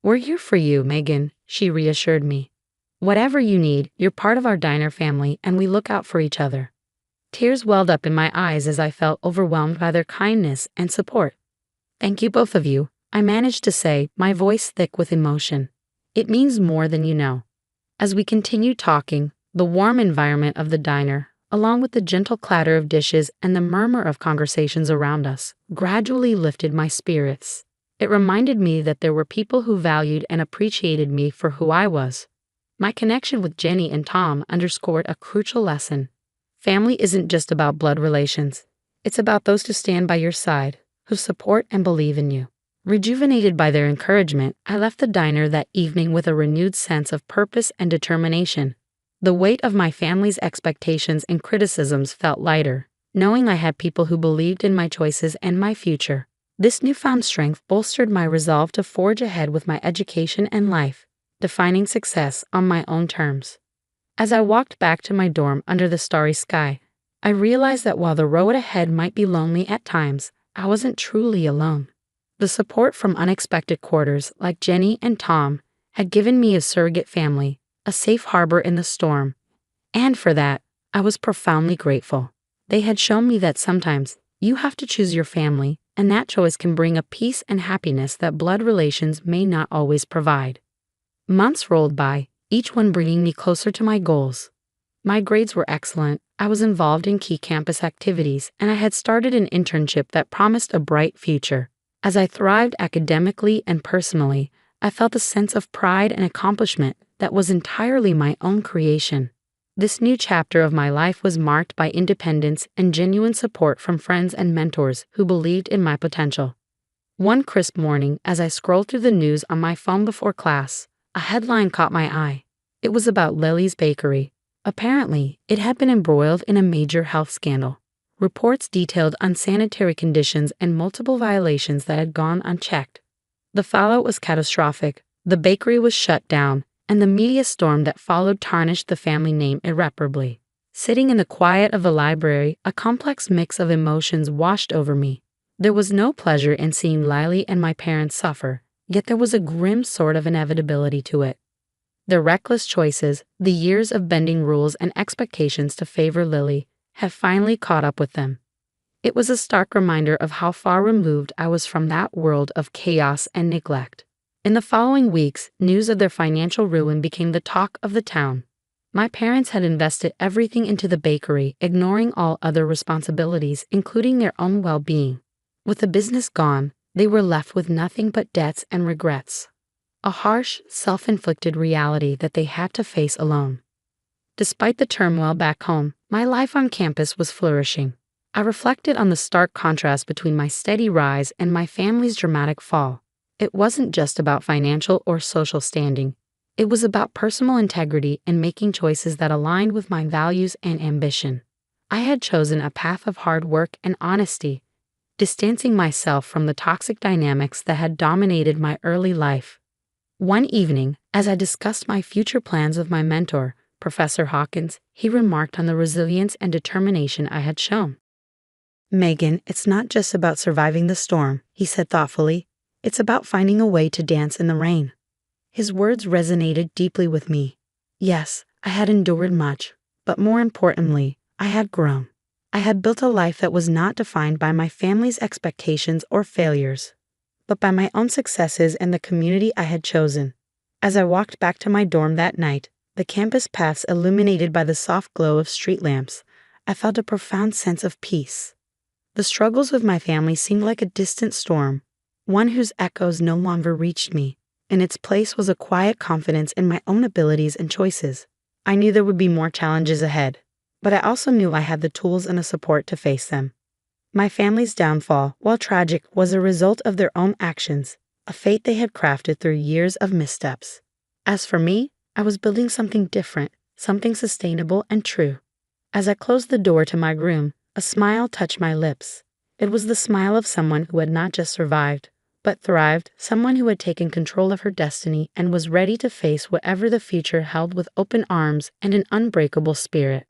"We're here for you, Megan," she reassured me. "Whatever you need, you're part of our diner family and we look out for each other." Tears welled up in my eyes as I felt overwhelmed by their kindness and support. "Thank you both of you," I managed to say, my voice thick with emotion. "It means more than you know." As we continued talking, the warm environment of the diner, along with the gentle clatter of dishes and the murmur of conversations around us, gradually lifted my spirits. It reminded me that there were people who valued and appreciated me for who I was. My connection with Jenny and Tom underscored a crucial lesson. Family isn't just about blood relations. It's about those who stand by your side, who support and believe in you. Rejuvenated by their encouragement, I left the diner that evening with a renewed sense of purpose and determination. The weight of my family's expectations and criticisms felt lighter, knowing I had people who believed in my choices and my future. This newfound strength bolstered my resolve to forge ahead with my education and life, defining success on my own terms. As I walked back to my dorm under the starry sky, I realized that while the road ahead might be lonely at times, I wasn't truly alone. The support from unexpected quarters like Jenny and Tom had given me a surrogate family, a safe harbor in the storm, and for that, I was profoundly grateful. They had shown me that sometimes you have to choose your family, and that choice can bring a peace and happiness that blood relations may not always provide. Months rolled by, each one bringing me closer to my goals. My grades were excellent, I was involved in key campus activities, and I had started an internship that promised a bright future. As I thrived academically and personally, I felt a sense of pride and accomplishment that was entirely my own creation. This new chapter of my life was marked by independence and genuine support from friends and mentors who believed in my potential. One crisp morning, as I scrolled through the news on my phone before class, a headline caught my eye. It was about Lily's Bakery. Apparently, it had been embroiled in a major health scandal. Reports detailed unsanitary conditions and multiple violations that had gone unchecked. The fallout was catastrophic. The bakery was shut down, and the media storm that followed tarnished the family name irreparably. Sitting in the quiet of the library, a complex mix of emotions washed over me. There was no pleasure in seeing Lily and my parents suffer, yet there was a grim sort of inevitability to it. Their reckless choices, the years of bending rules and expectations to favor Lily, have finally caught up with them. It was a stark reminder of how far removed I was from that world of chaos and neglect. In the following weeks, news of their financial ruin became the talk of the town. My parents had invested everything into the bakery, ignoring all other responsibilities, including their own well-being. With the business gone, they were left with nothing but debts and regrets. A harsh, self-inflicted reality that they had to face alone. Despite the turmoil back home, my life on campus was flourishing. I reflected on the stark contrast between my steady rise and my family's dramatic fall. It wasn't just about financial or social standing. It was about personal integrity and making choices that aligned with my values and ambition. I had chosen a path of hard work and honesty, distancing myself from the toxic dynamics that had dominated my early life. One evening, as I discussed my future plans with my mentor, Professor Hawkins, he remarked on the resilience and determination I had shown. "Megan, it's not just about surviving the storm," he said thoughtfully. "It's about finding a way to dance in the rain." His words resonated deeply with me. Yes, I had endured much, but more importantly, I had grown. I had built a life that was not defined by my family's expectations or failures, but by my own successes and the community I had chosen. As I walked back to my dorm that night, the campus paths illuminated by the soft glow of street lamps, I felt a profound sense of peace. The struggles with my family seemed like a distant storm, one whose echoes no longer reached me. In its place was a quiet confidence in my own abilities and choices. I knew there would be more challenges ahead, but I also knew I had the tools and the support to face them. My family's downfall, while tragic, was a result of their own actions, a fate they had crafted through years of missteps. As for me, I was building something different, something sustainable and true. As I closed the door to my room, a smile touched my lips. It was the smile of someone who had not just survived, but thrived, someone who had taken control of her destiny and was ready to face whatever the future held with open arms and an unbreakable spirit.